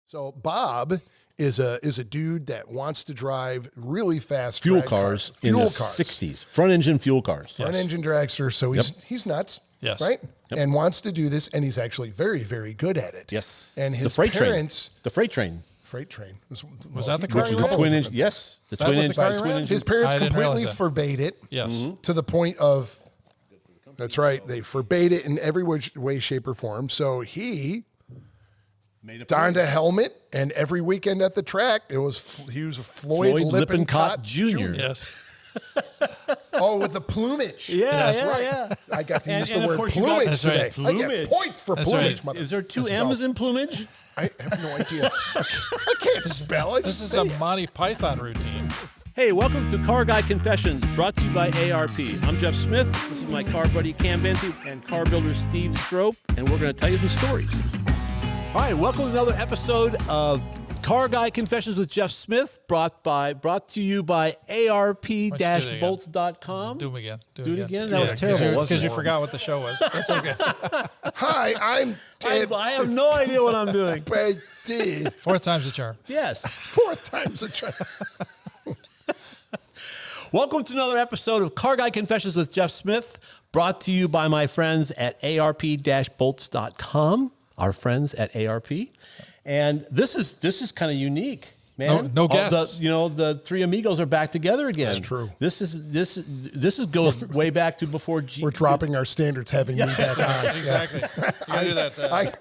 So Bob is a dude that wants to drive really fast fuel drag cars in fuel the cars. 60s. Front engine fuel cars. Front engine dragster. So he's nuts. Yes. Right? Yep. And wants to do this, and he's actually very, very good at it. Yes. And his the freight parents... train. The freight train. Freight train. Was that the car? Which is the twin engine. Yes. The That twin was the engine. car you ran? His parents I didn't completely realize that. forbade it. Yes. To the point of... That's right. They forbade it in every way, shape, or form. So he... donned a helmet, and every weekend at the track, he was Floyd Lippincott Jr. Yes. Oh, with the plumage. Yeah. I got to use the and of word course you got- plumage That's right, today. I plumage. get points for That's plumage, right. mother. Is there two That's M's well. in plumage? I have no idea. I can't spell it. This is a Monty Python routine. Hey, welcome to Car Guy Confessions, brought to you by ARP. I'm Jeff Smith. This is my car buddy Cam Benty and car builder Steve Strope, and we're going to tell you some stories. All right, welcome to another episode of Car Guy Confessions with Jeff Smith, brought to you by ARP-bolts.com. Do them again. Do it again? That was terrible, wasn't Because it? you forgot what the show was. That's okay. Hi, I'm Ted. I have no idea what I'm doing. Benty. Fourth time's a charm. Yes. Fourth time's a charm. Welcome to another episode of Car Guy Confessions with Jeff Smith, brought to you by my friends at ARP-bolts.com, our friends at ARP. And this is kind of unique, man. No guests. The three amigos are back together again. That's true. This goes way back to before We're dropping our standards, having me back on. Exactly. You gotta do that.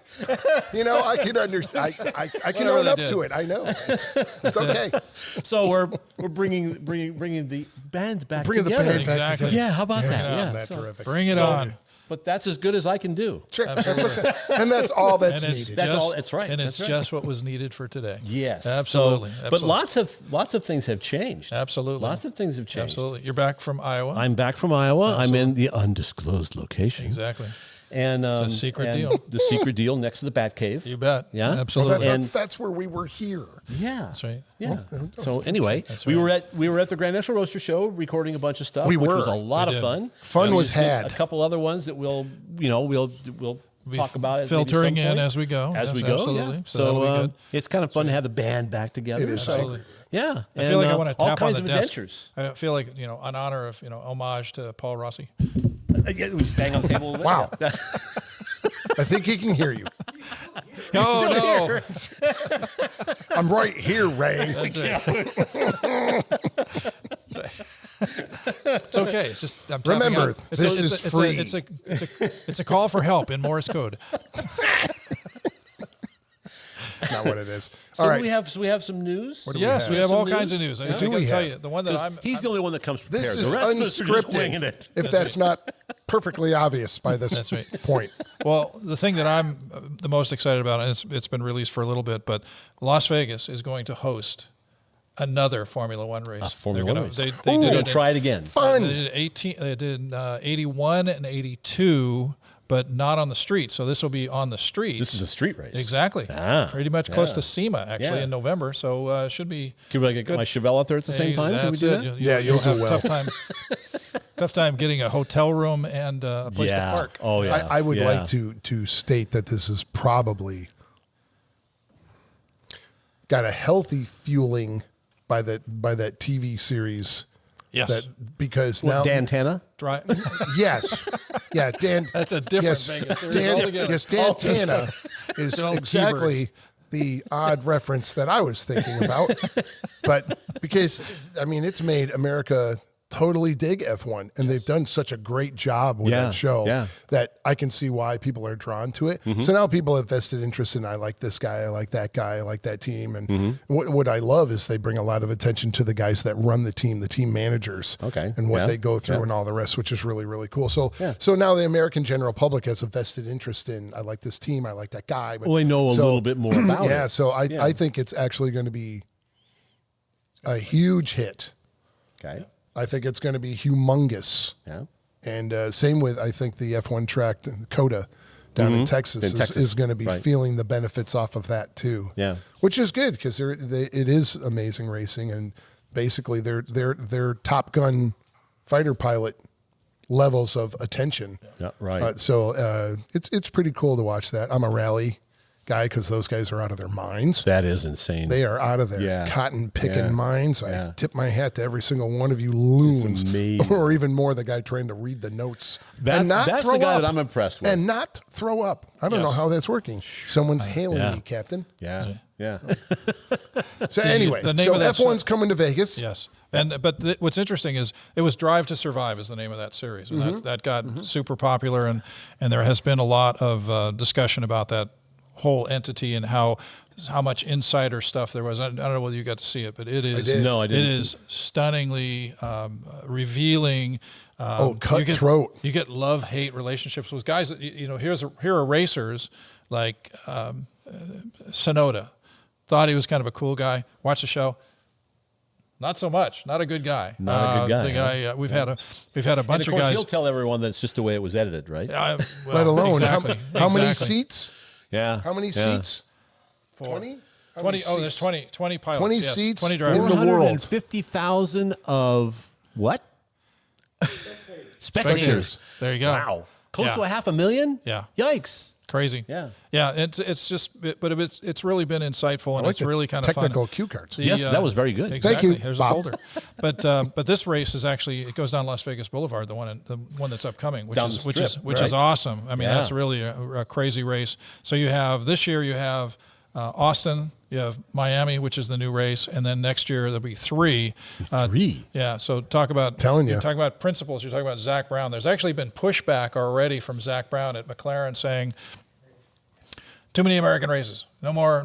I can understand. I can Whatever own they up did. to it. I know. It's okay. So we're bringing the band back Bringing the together. band back Exactly. together. Yeah, how about that? Isn't Yeah. that So- terrific? Bring it on. But that's as good as I can do. Sure. Absolutely. And that's all that's And it's needed. That's just- all- that's right. And That's it's right. just what was needed for today. Yes, Absolutely. So, but lots of things have changed. Absolutely. lots of things have changed. Absolutely. You're back from Iowa. I'm back from Iowa. I'm in the undisclosed location. Exactly. And a secret deal. The secret deal next to the Bat Cave. You bet. Yeah? Absolutely. And- That's where we were here. Yeah, That's right. Yeah. So anyway, we right. were at the Grand National Roaster Show recording a bunch of stuff, We which were. was a lot We of did. fun. Fun was Just did had. a couple other ones that we'll talk about at maybe filtering some in point. as we go. As Yes, we go, absolutely. yeah. So that'll be good. It's kind of fun to have the band back together. It is. So, Absolutely. yeah, I feel like I want to all tap on kinds the of desk. adventures. I feel like, in honor of, homage to Paul Rossi. Yeah, we just bang on the table. Wow. Yeah. I think he can hear you. Oh, no. I'm right here, Ray. That's it. It's okay. It's just I'm tapping Remember, out. this is free. It's a call for help in Morse code. That's not what it is. So All right. we have some news. Yes, we have all kinds of news. I do gotta we tell have? you, the one that He's the only one that comes prepared. This The is rest of us are just winging unscripted. it. If that's not perfectly obvious by this That's right. point. Well, the thing that I'm the most excited about, and it's been released for a little bit, but Las Vegas is going to host another Formula One race. Formula They're One gonna- race. They Ooh, did we'll it. try it again. Fun. They did 18. They did 81 and 82, but not on the street. So this will be on the streets. This is a street race. Exactly. Ah, Pretty much close yeah. to SEMA actually Yeah. in November. So it should be. Can we get my Chevelle out there at the same time? Can we That's do it. that? Yeah, you'll do have well. tough time getting a hotel room and a place to park. Oh yeah. I would Yeah. like to state that this is probably got a healthy fueling by that TV series. Yes. That because now Dan Tana. Dry. yes, yeah, Dan. That's a different yes, Vegas series Dan, altogether. yes, Dan Tana is all exactly T-birds. the odd reference that I was thinking about, but because I mean it's made America totally dig F1, and they've done such a great job with Yeah, that show yeah. that I can see why people are drawn to it. So now people have vested interest in, I like this guy, I like that guy, I like that team. And what I love is they bring a lot of attention to the guys that run the team managers, Okay. and what Yeah. they go through Yeah. and all the rest, which is really, really cool. So, Yeah. so now the American general public has a vested interest in, I like this team, I like that guy. But Well, they know a little bit more about it. yeah, so I think it's actually going to be a huge hit. Okay. I think it's going to be humongous. Yeah. And same with, I think, the F1 track, COTA, down in Texas, is going to be right. feeling the benefits off of that too. Yeah. Which is good because it is amazing racing, and basically they're Top Gun fighter pilot levels of attention. Yeah, right. So it's pretty cool to watch that. I'm a rally guy because those guys are out of their minds. That is insane. They are out of their cotton picking minds. I tip my hat to every single one of you loons, or even more the guy trying to read the notes. That's the guy that I'm impressed with. And not throw up. I don't know how that's working. Someone's hailing me, Captain. Yeah. So anyway, the name of that F1's coming to Vegas. Yes. But what's interesting is it was Drive to Survive is the name of that series. And that got super popular, and there has been a lot of discussion about that whole entity and how much insider stuff there was. I don't know whether you got to see it, but it is I didn't. It is stunningly revealing. Cutthroat. You get love-hate relationships with guys that here are racers like Sonoda. Thought he was kind of a cool guy. Watch the show. Not so much. Not a good guy. Not a good guy. The guy we've had a bunch of guys. He'll tell everyone that's just the way it was edited, right? Let alone how many seats? Yeah. How many seats? 20? 20. Oh, there's 20 pilots. 20 seats 20 drivers. in the world. 450,000 of what? Spectators. There you go. Wow. Close to 500,000? Yeah. Yikes. Crazy. Yeah. Yeah. It's really been insightful, and it's really kind of technical fun. cue cards. Yes, that was very good. Exactly. Thank you, Here's Bob. a folder. But this race is actually, it goes down Las Vegas Boulevard, the one that's upcoming, which is awesome. I mean, that's really a crazy race. So you have this year you have Austin, you have Miami, which is the new race, and then next year there'll be three. Yeah. So talk about principles. You're talking about Zach Brown. There's actually been pushback already from Zach Brown at McLaren saying, too many American races. No more.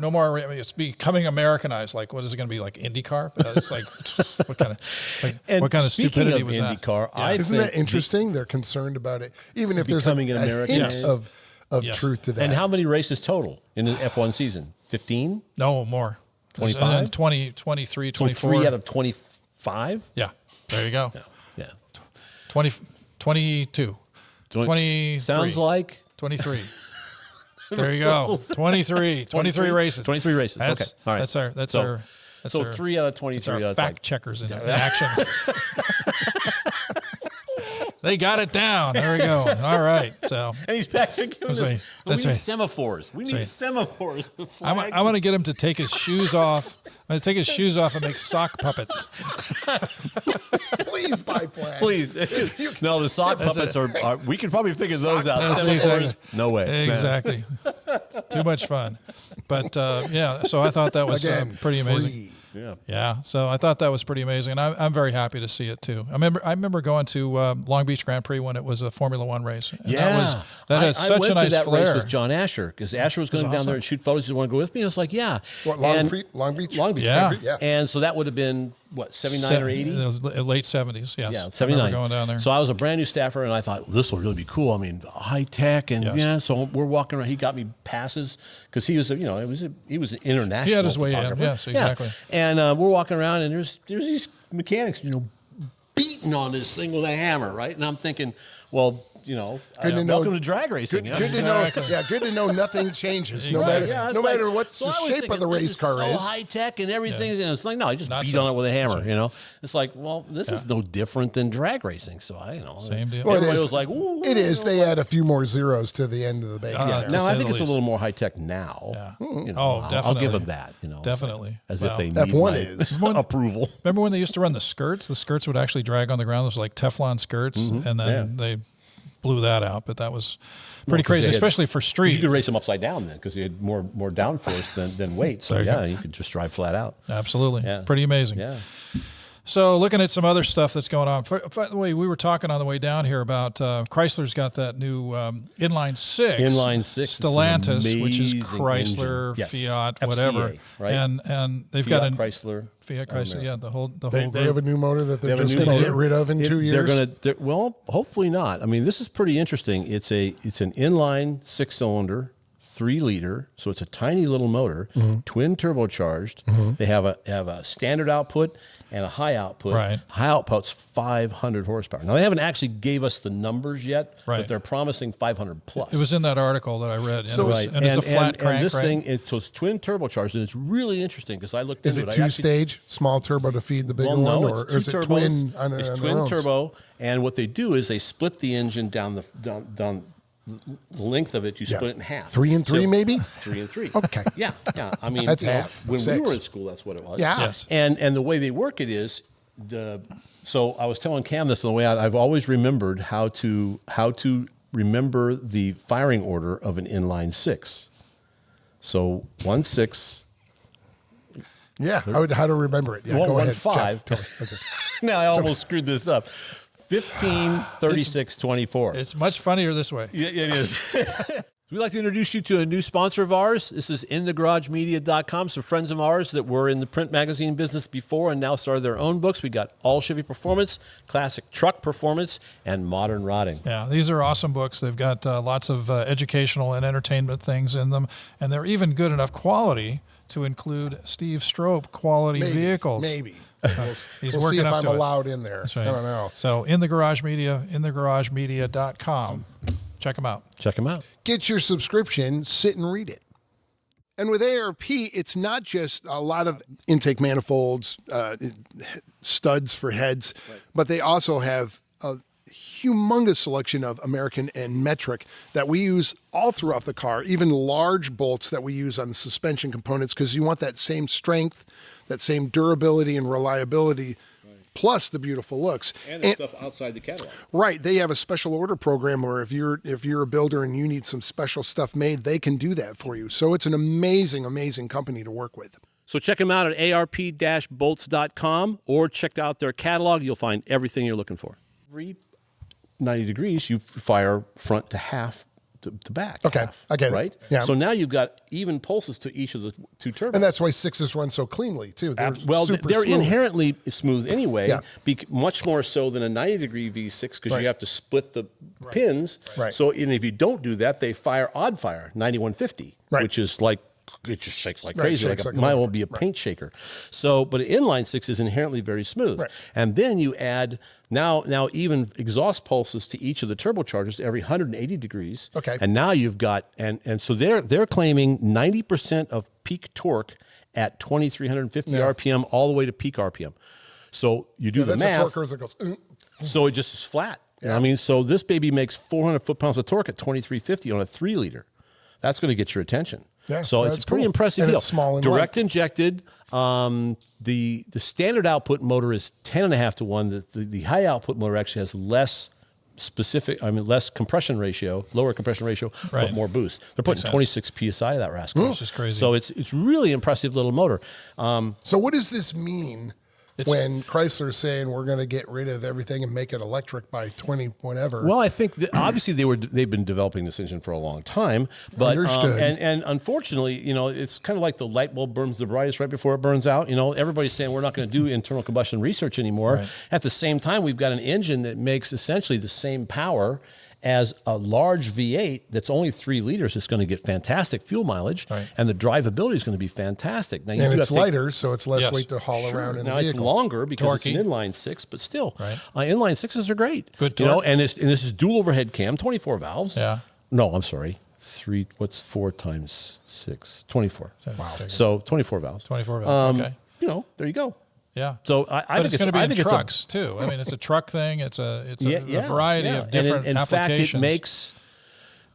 It's becoming Americanized. Like, what is it going to be like IndyCar? It's like, what kind of stupidity was that? IndyCar, Isn't that interesting? They're concerned about it, even if there's a hint of truth to that. And how many races total in an F1 season? 15? No, more. 25? 20, 23, 24. 23 out of 25? Yeah. There you go. Yeah. 22. 23. Sounds like 23. There you go. 23 races. 23 races. Okay. All right. That's our 3 out of 23. That's our fact checkers in action. They got it down. There we go. All right. So, and he's back there giving us, we need semaphores. We need semaphores. I want to get him to take his shoes off. I'm going to take his shoes off and make sock puppets. Please buy flags. Please. No, the sock puppets are. We could probably figure those out. Exactly. No way. Exactly. Too much fun. But so I thought that was pretty amazing. Yeah. So I thought that was pretty amazing, and I'm very happy to see it too. I remember going to Long Beach Grand Prix when it was a Formula One race. And that had such a nice that flair. race with John Asher because Asher was going down there and shoot photos. You want to go with me? I was like, yeah. What, Long Beach? Yeah. Grand Prix? Yeah. And so that would have been what, 79 or 80? Late 70s. Yes. Yeah, 79. Going down there. So I was a brand new staffer, and I thought this will really be cool. I mean, high tech, and so we're walking around. He got me passes because he was, he was an international. He had his way in. Yes, exactly. Yeah. And we're walking around, and there's these mechanics, beating on this thing with a hammer, right? And I'm thinking, well, welcome to drag racing. Good to know. Yeah, good to know nothing changes no matter what the shape of the race car is. So high tech and everything, and it's like, no, I just beat on it with a hammer. It's like, well, this is no different than drag racing. So same deal. Well, everybody was like, ooh, it is. They add a few more zeros to the end of the bacon. Now I think it's a little more high tech now. Yeah. Definitely. I'll give them that. Definitely. As if they need F1 is approval. Remember when they used to run the skirts? The skirts would actually drag on the ground. Those like Teflon skirts, and then they blew that out, but that was pretty crazy, especially for street. You could race them upside down then because you had more downforce than weight. So you could just drive flat out. Absolutely. Pretty amazing. Yeah. So looking at some other stuff that's going on. By the way, we were talking on the way down here about Chrysler's got that new inline six. Stellantis, which is Chrysler, Fiat, FCA, whatever. Right? And they've got a Chrysler. Fiat Chrysler, the whole They have a new motor that they're just going to get rid of in 2 years. Well, hopefully not. I mean, this is pretty interesting. It's an inline 6-cylinder, 3-liter, so it's a tiny little motor, twin turbocharged. They have a standard output and a high output. Right. High output's 500 horsepower. Now they haven't actually gave us the numbers yet, but they're promising 500 plus. It was in that article that I read. So and it's a flat crank. And this thing, it's twin turbocharged, and it's really interesting because I looked into it. Is it two-stage, small turbo to feed the bigger one, or is it twin on It's on twin their own? turbo, and what they do is they split the engine down length of it, you split it in half. 3 and 3, maybe? 3 and 3. Okay. Yeah. I mean, that's half. When 6. we were in school, that's what it was. Yeah. Yes. And the way they work it is so I was telling Cam this on the way out. I've always remembered how to remember the firing order of an inline 6. So 1-6. Yeah, how to remember it. Yeah, go ahead. 5. Now I almost screwed this up. 15, 36, 24. It's much funnier this way. Yeah, it is. We'd like to introduce you to a new sponsor of ours. This is InTheGarageMedia.com. Some friends of ours that were in the print magazine business before and now started their own books. We got All Chevy Performance, Classic Truck Performance, and Modern Rotting. Yeah, these are awesome books. They've got lots of educational and entertainment things in them, and they're even good enough quality to include Steve Strope quality vehicles. Maybe. He's we'll working see if up I'm to allowed in there. That's right. I don't know. So In The Garage Media, InTheGarageMedia.com. Check them out. Check them out. Get your subscription, sit and read it. And with ARP, it's not just a lot of intake manifolds, studs for heads, but they also have a humongous selection of American and metric that we use all throughout the car, even large bolts that we use on the suspension components, because you want that same strength, that same durability and reliability, plus the beautiful looks. And stuff outside the catalog. Right. They have a special order program where if you're a builder and you need some special stuff made, they can do that for you. So it's an amazing, amazing company to work with. So check them out at arp-bolts.com or check out their catalog. You'll find everything you're looking for. Every 90 degrees, you fire front to half to back. Okay, half, I get it. Right? Yeah. So now you've got even pulses to each of the two turbos. And that's why 6s run so cleanly, too. They're super they're smooth. inherently smooth anyway, Yeah. Much more so than a 90-degree V6 because you have to split the pins. Right. So and if you don't do that, they fire odd fire, 9150, which is like, it just shakes like crazy. Shakes like might well be a paint shaker. So, but an inline 6 is inherently very smooth. Right. And then you add now even exhaust pulses to each of the turbochargers every 180 degrees. Okay. And now you've got, and so they're claiming 90% of peak torque at 2,350 RPM all the way to peak RPM. So you do the math. That's a torque that goes. So it just is flat. You know what I mean, so this baby makes 400 foot-pounds of torque at 2,350 on a 3-liter. That's going to get your attention. Yeah, so it's a pretty cool. impressive And deal. it's small and direct light. injected. The standard output motor is 10.5 to 1. The high output motor actually has less compression ratio, lower compression ratio, but more boost. They're putting 26 psi of that rascal. Which is crazy. So it's really impressive little motor. So what does this mean when Chrysler's saying we're going to get rid of everything and make it electric by 20 whatever? Well, I think that obviously they've been developing this engine for a long time, but Understood. And unfortunately, it's kind of like the light bulb burns the brightest right before it burns out. Everybody's saying we're not going to do internal combustion research anymore. Right. At the same time, we've got an engine that makes essentially the same power as a large V8 that's only 3 liters. It's going to get fantastic fuel mileage, and the drivability is going to be fantastic. Now, and it's lighter, so it's less weight to haul around in now the vehicle. It's longer because Torquey. it's an inline 6, but still, inline 6s are great. Good torque. And this is dual overhead cam, 24 valves. Yeah. No, I'm sorry. 3. What's 4 times 6? 24. Wow. So 24 valves. 24 valves. Okay. There you go. Yeah. So I but think it's going to be in trucks too. I mean, it's a truck thing. It's a variety of different in applications. fact, it makes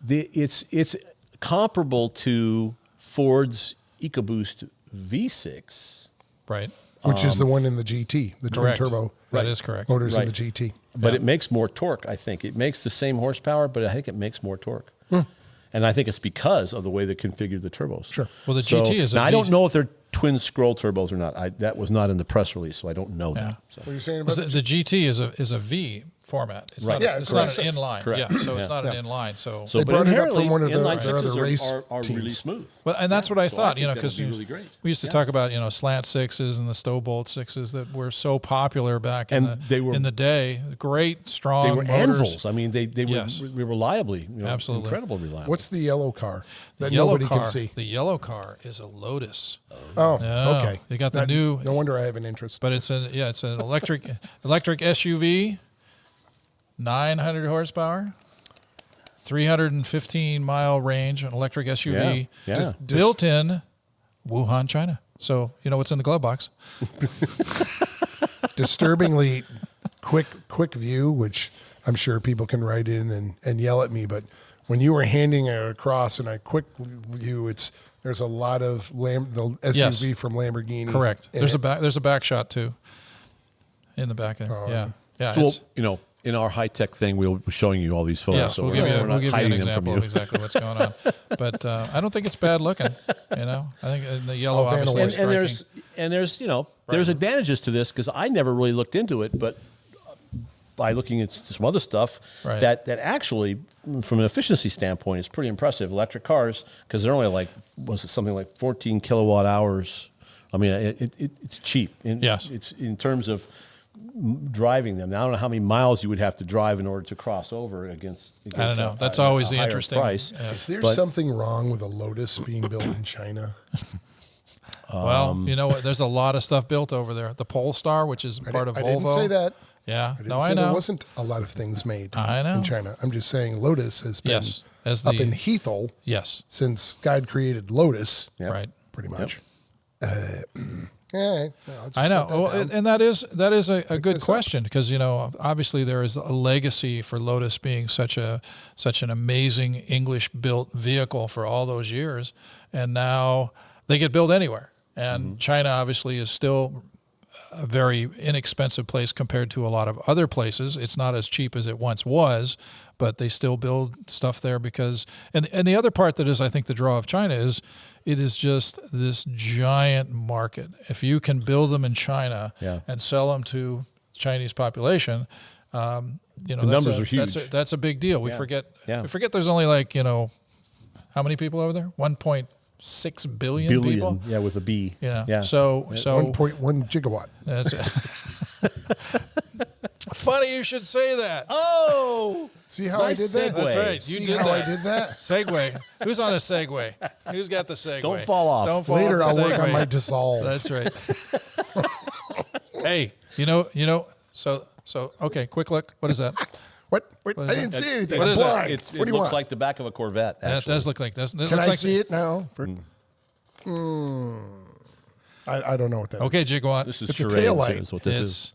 it's comparable to Ford's EcoBoost V6, right? Which is the one in the GT, the twin turbo. That is correct. Motors in the GT. But it makes more torque. I think it makes the same horsepower, but I think it makes more torque. And I think it's because of the way they configured the turbos. Sure. Well, the GT is. Now I don't know if they're twin scroll turbos or not. That was not in the press release, so I don't know that. So. What are you saying about the GT is a V format. It's not, it's not an inline. Correct. Yeah, so it's not an inline. So they brought it up from one of their inline other sixes race are teams. really smooth. Well, and that's what I thought, because really great. we used to talk about, slant 6s and the stow bolt 6s that were so popular back in the day. Great, strong They were motors. Anvils. I mean, they were reliably, absolutely incredible reliable. What's the yellow car that yellow nobody car, can see? The yellow car is a Lotus. Oh, Yeah. okay. They got the new. No wonder I have an interest. But it's an electric SUV, 900 horsepower, 315-mile range, an electric SUV, built in Wuhan, China. So you know what's in the glove box. Disturbingly quick view, which I'm sure people can write in and yell at me, but when you were handing it across, and I quickly view there's a lot of the SUV from Lamborghini. Correct. There's a back shot too. In the back end. Yeah. So, in our high-tech thing, we'll be showing you all these photos. Yes, so we'll give you an hiding example of exactly what's going on. But I don't think it's bad looking. I think the yellow obviously is striking. There's advantages to this because I never really looked into it, but by looking at some other stuff, that actually, from an efficiency standpoint, is pretty impressive. Electric cars, because they're only something like 14 kilowatt hours. I mean, it's cheap. It's in terms of driving them. Now, I don't know how many miles you would have to drive in order to cross over against I don't know. That's always the interesting price. Yeah. Is there something wrong with a Lotus being built in China? Well, you know what? There's a lot of stuff built over there. The Polestar, which is part of Volvo. I didn't say that. Yeah. I know. There wasn't a lot of things made in China. I'm just saying Lotus has been up in Heathel since God created Lotus. Yep. Right. Pretty much. I know, and that is a good question because obviously there is a legacy for Lotus being such an amazing English built vehicle for all those years, and now they get built anywhere. And China obviously is still a very inexpensive place compared to a lot of other places. It's not as cheap as it once was, but they still build stuff there because. And the other part that is, I think, the draw of China is. It is just this giant market. If you can build them in China and sell them to Chinese population, the numbers are huge. That's a big deal. We forget there's only how many people over there? 1.6 billion people. Yeah, with a B. Yeah. So 1.1 gigawatt. That's it. Funny you should say that. Oh, see how I did that? That's right. You did how I did that? Segway. Who's on a Segway? Who's got the Segway? Don't fall off. Later, I'll work on my dissolve. That's right. Hey, So okay. Quick look. What is that? What I didn't see anything. What is that? It looks like the back of a Corvette. Actually. That does look like this. Can I see it now? I don't know what that is. Okay, Jigawan. This is a taillight. Is what this is.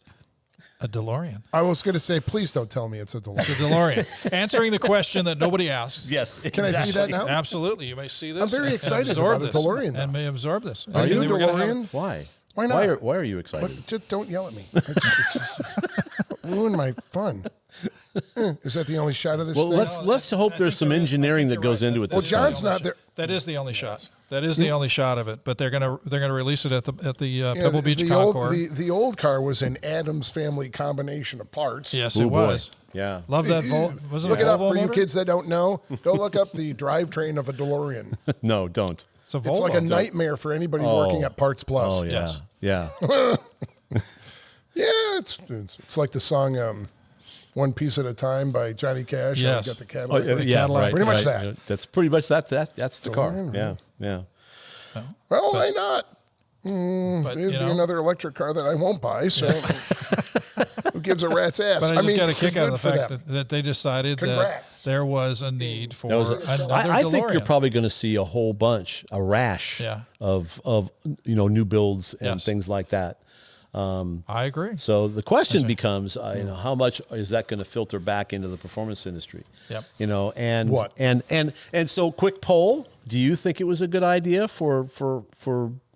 A DeLorean. I was going to say, please don't tell me it's a DeLorean. It's a DeLorean. Answering the question that nobody asks. Yes. Can I see that now? Absolutely. You may see this. I'm very excited about a DeLorean. And may absorb this. Are you a DeLorean? Why? Why not? Why are you excited? Just don't yell at me. Ruin my fun. Is that the only shot of this thing? Let's hope there's some engineering that goes into it. Well, John's not there. That is the only shot. That is the only shot of it. But they're gonna release it at the Pebble Beach Concours. The old car was an Addams Family combination of parts. Yes, it was. Yeah, love that. Look it up for you kids that don't know. Go look up the drivetrain of a DeLorean. No, don't. It's like a nightmare for anybody working at Parts Plus. Oh yeah, yeah. Yeah, it's like the song "One Piece at a Time" by Johnny Cash. Yes. Got the Cadillac. Right, pretty much that. That's pretty much that. That's the car. Yeah. Well, why not? It'd be another electric car that I won't buy. So who gives a rat's ass? But I just got a kick out of the fact that they decided that there was a need for another DeLorean. I think you're probably going to see a whole bunch, a rash of new builds and things like that. I agree. So the question becomes, how much is that going to filter back into the performance industry? Yep. And what? And so, quick poll: do you think it was a good idea for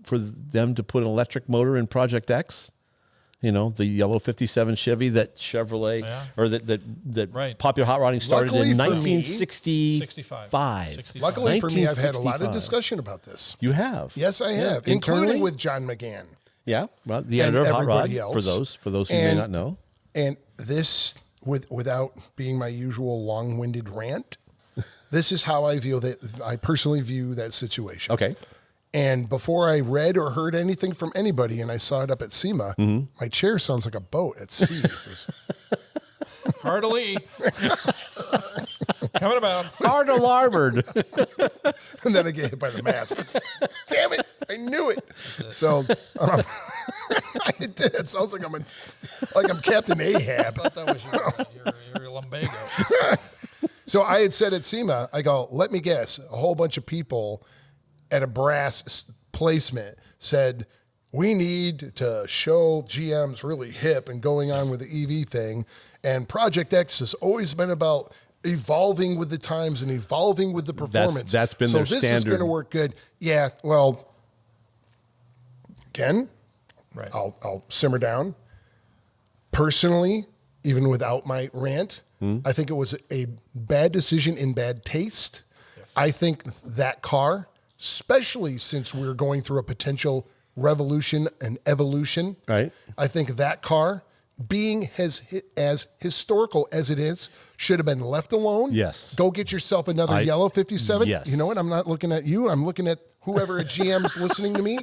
them to put an electric motor in Project X? The yellow '57 Chevy that Chevrolet or that Popular Hot Rodding started in 1965. Luckily for me, I've had a lot of discussion about this. You have? Yes, I have, including with John McGann. Yeah, well, the editor of Hot Rod, for those who may not know. And this, without being my usual long-winded rant, this is how I view that. I personally view that situation. Okay. And before I read or heard anything from anybody, and I saw it up at SEMA, my chair sounds like a boat at sea. Heartily. Coming about. Hard to larboard. And then I get hit by the mast. Damn it. I knew it. So I did. It sounds like I'm Captain Ahab. I thought that was your lumbago. So I had said at SEMA, I go, let me guess, a whole bunch of people at a brass placement said, we need to show GM's really hip and going on with the EV thing. And Project X has always been about evolving with the times and evolving with the performance. That's been their standard. So this is going to work good. Yeah, well, again, right. I'll simmer down. Personally, even without my rant, I think it was a bad decision in bad taste. Yes. I think that car, especially since we're going through a potential revolution and evolution, right? I think that car, being as historical as it is, should have been left alone. Yes. Go get yourself another yellow 57. Yes. You know what? I'm not looking at you. I'm looking at whoever at GM's listening to me.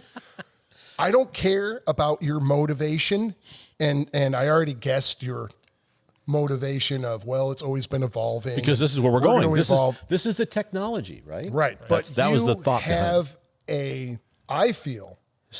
I don't care about your motivation, and I already guessed your motivation of, well, it's always been evolving. Because this is where we're going. This is the technology, right? Right. But that was the thought have I feel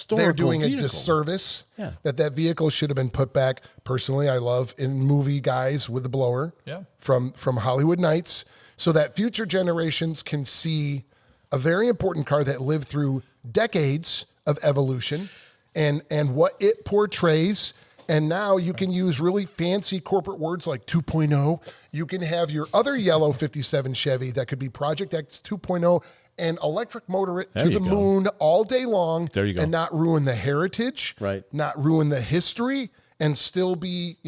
they're doing a disservice that vehicle should have been put back. Personally, I love in movie guys with the blower from Hollywood Nights, so that future generations can see a very important car that lived through decades of evolution and what it portrays. And now you can use really fancy corporate words like 2.0. You can have your other yellow 57 Chevy that could be Project X 2.0 and electric motor it to the moon all day long. There you go. And not ruin the heritage, right? Not ruin the history, and still be,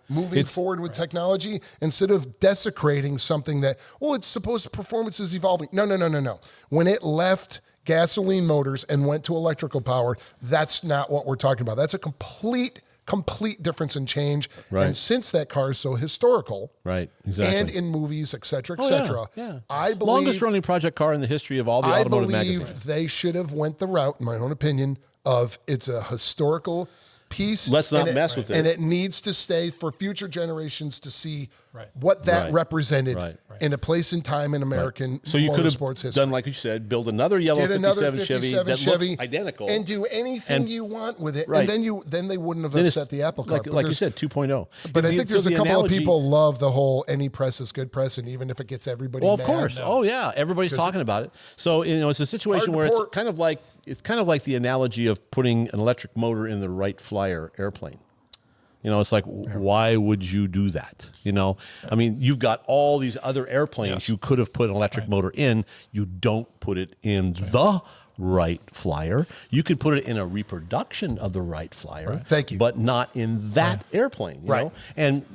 moving forward with technology instead of desecrating something that, it's supposed performance is evolving. No. When it left gasoline motors and went to electrical power, that's not what we're talking about. That's a complete difference in change. Right. And since that car is so historical, right, exactly, and in movies, et cetera, I believe longest running project car in the history of all the automotive magazines. I believe they should have went the route, in my own opinion, of it's a historical piece. Let's not mess with it. And it needs to stay for future generations to see what that represented in a place in time in American So you could have history. done, like you said, build another yellow 57 Chevy that looks identical. And do anything you want with it. And then they wouldn't have upset the apple cart. Like you said, 2.0. But I think there's a couple of people love the whole any press is good press, and even if it gets everybody mad. Of course. Oh, yeah. Everybody's talking about it. So, it's a situation where it's kind of like the analogy of putting an electric motor in the Wright Flyer airplane. It's like, why would you do that? I mean, you've got all these other airplanes you could have put an electric motor in. You don't put it in the Wright Flyer. You could put it in a reproduction of the Wright Flyer. Thank you. But not in that airplane. You know? And,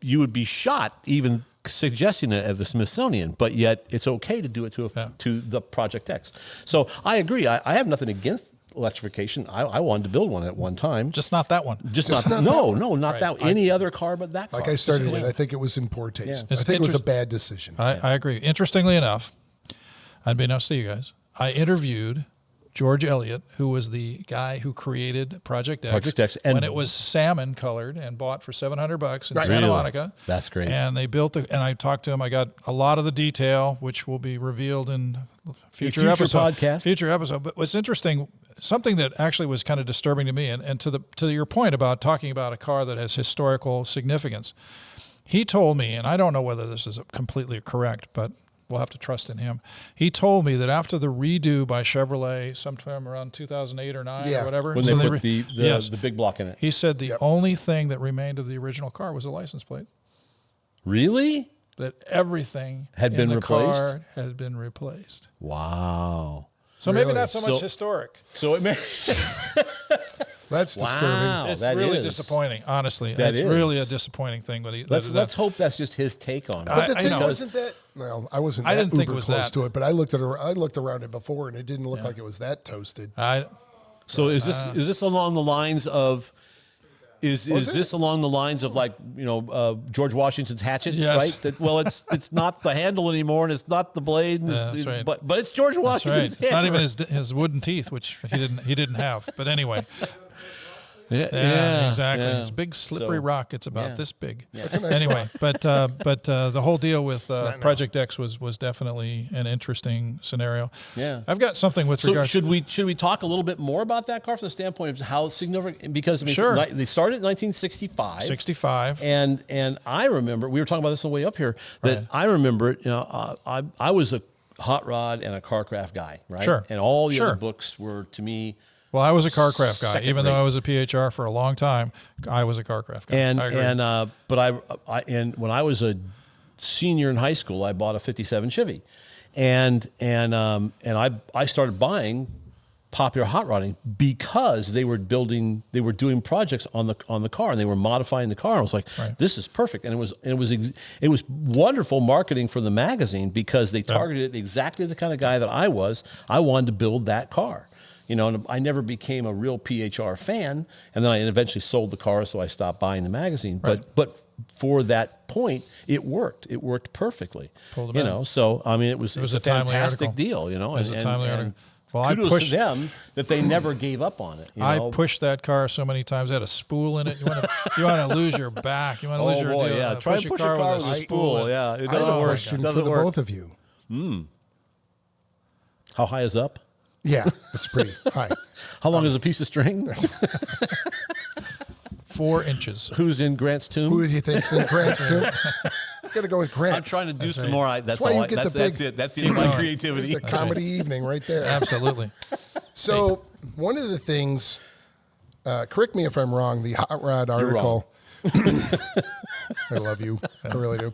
you would be shot even suggesting it at the Smithsonian, but yet it's okay to do it to the Project X. So I agree. I have nothing against electrification. I wanted to build one at one time. Just not that one. Just not that. Any other car but that car. Like I started with, I think it was in poor taste. I think it was a bad decision. I agree. Interestingly enough, unbeknownst to you guys, I interviewed George Elliott, who was the guy who created Project X when it was salmon colored and bought for $700 in Santa Monica. That's great. And they built and I talked to him. I got a lot of the detail, which will be revealed in future episode. But what's interesting, something that actually was kind of disturbing to me, and to your point about talking about a car that has historical significance, he told me, and I don't know whether this is completely correct, but we'll have to trust in him. He told me that after the redo by Chevrolet sometime around 2008 or 9 or whatever. When they put the big block in it. He said the only thing that remained of the original car was the license plate. Really? That everything had been replaced? car had been replaced. Wow. So maybe not so much historic. So it makes... That's disturbing. It's really disappointing, honestly. It's really a disappointing thing. But let's hope that's just his take on it. But the thing wasn't that. Well, I wasn't. I didn't think it was close to it, but I looked around it before, and it didn't look like it was that toasted. So is this along the lines of? Is this along the lines of like George Washington's hatchet, right? It's not the handle anymore, and it's not the blade, but it's George Washington's. It's not even his wooden teeth, which he didn't have. But anyway. Yeah, exactly. Yeah. It's a big slippery rock. It's about this big. Yeah. Anyway, but the whole deal with Project X was definitely an interesting scenario. Yeah, I've got something with regards. Should we talk a little bit more about that car from the standpoint of how significant? Because they started in 1965. 65. And I remember we were talking about this on the way up here. That I remember. I was a hot rod and a carcraft guy, right? Sure. And all the other books were to me. Well, I was a CarCraft guy, even though I was a PHR for a long time. I was a CarCraft guy. And when I was a senior in high school, I bought a '57 Chevy, and I started buying popular hot rodding because they were doing projects on the car, and they were modifying the car. And I was like, this is perfect. And it was wonderful marketing for the magazine because they targeted exactly the kind of guy that I was. I wanted to build that car. And I never became a real PHR fan, and then I eventually sold the car, so I stopped buying the magazine. But for that point, it worked. It worked perfectly. So I mean, it was a fantastic deal. It was a timely article. Well, kudos to them that they never gave up on it. I pushed that car so many times. I had a spool in it. You want to lose your back. You want to lose your deal. Yeah. Try and push a car with a spool. Yeah, it doesn't work. Question for the both of you. How high is up? Yeah, it's pretty high. How long is a piece of string? 4 inches. Who's in Grant's tomb? Who do you think's in Grant's tomb? Got to go with Grant. I'm trying to do some more. That's why all. you get That's it. That's my creativity. It's a comedy evening right there. Absolutely. So one of the things, correct me if I'm wrong, the Hot Rod article. I love you. I really do.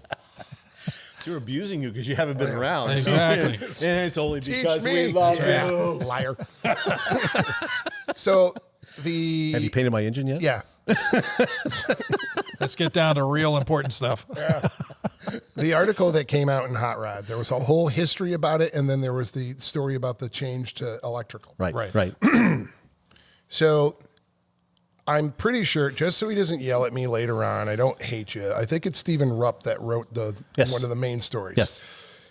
You're abusing you because you haven't been around. Exactly. And it's only because we love you. Liar. So Have you painted my engine yet? Yeah. Let's get down to real important stuff. Yeah. The article that came out in Hot Rod, there was a whole history about it, and then there was the story about the change to electrical. Right. So I'm pretty sure, just so he doesn't yell at me later on, I don't hate you. I think it's Stephen Rupp that wrote one of the main stories. Yes.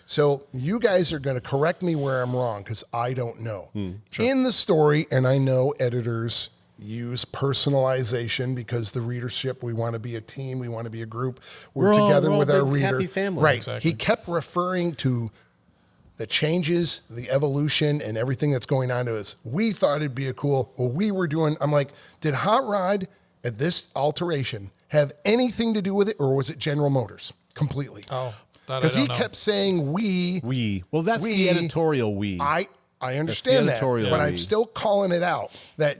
So you guys are going to correct me where I'm wrong because I don't know. Sure. In the story, and I know editors use personalization because the readership, we want to be a team, we want to be a group. We're together with our reader. Happy family. Right. Exactly. He kept referring to the changes, the evolution, and everything that's going on to us. We thought it'd be we were doing, I'm like, did Hot Rod at this alteration have anything to do with it, or was it General Motors completely? Oh, because he kept saying we. Well, that's the editorial we. I understand that, but I'm still calling it out that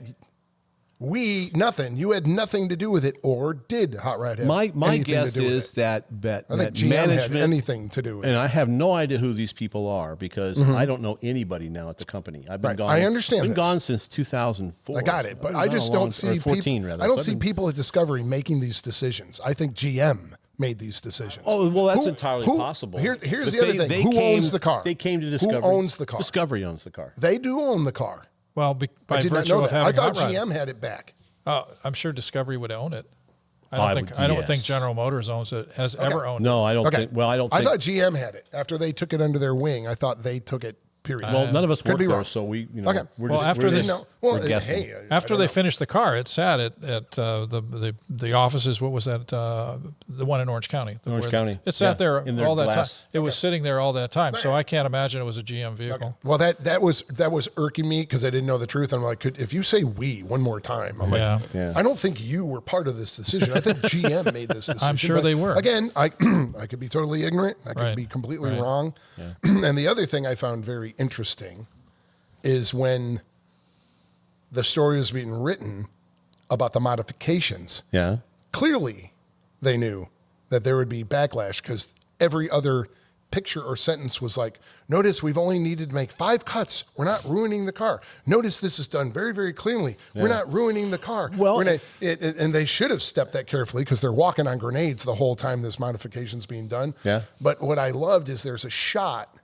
you had nothing to do with it, or did Hot Rod have my guess to do is that I think GM management had anything to do with it. And I have no idea who these people are because I don't know anybody now at the company. I've been gone. I understand. Been gone since 2004. I got it, but I just don't see 14 people. rather. I don't see people at Discovery making these decisions. I think GM made these decisions. Oh, well, that's entirely possible. Here's the other thing. Who owns the car? They came to Discovery. Who owns the car? Discovery owns the car. They do own the car. Well, by I did not virtue know of that. I having thought Hot Rod. GM had it back. I'm sure Discovery would own it. I don't think General Motors owns it. Ever owned it. No, I don't think. Well, I don't. I thought GM had it after they took it under their wing. I thought they took it. Period. Well, none of us work there, wrong. so we. Okay. We're Well, just, after we're this- just- Well, we're guessing. hey, After they finished the car, it sat at the offices. What was that? The one in Orange County. Orange County. It sat there in their all that time. glass. It was sitting there all that time. So I can't imagine it was a GM vehicle. Well, that was irking me because I didn't know the truth. I'm like, if you say we one more time, I'm like, Yeah. I don't think you were part of this decision. I think GM made this decision. I'm sure But they were. Again, I could be totally ignorant. I could Right. be completely Right. wrong. Yeah. And the other thing I found very interesting is when the story was being written about the modifications. Yeah. Clearly, they knew that there would be backlash because every other picture or sentence was like, notice we've only needed to make 5 cuts. We're not ruining the car. Notice this is done very, very cleanly. We're not ruining the car. Well, and they should have stepped that carefully because they're walking on grenades the whole time this modification's being done. Yeah. But what I loved is there's a shot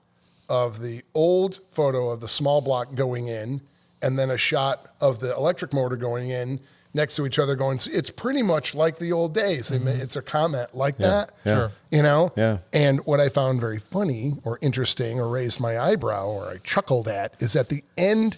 of the old photo of the small block going in and then a shot of the electric motor going in next to each other going, it's pretty much like the old days. It's a comment like that, Sure. you know? Yeah. And what I found very funny or interesting or raised my eyebrow or I chuckled at is at the end,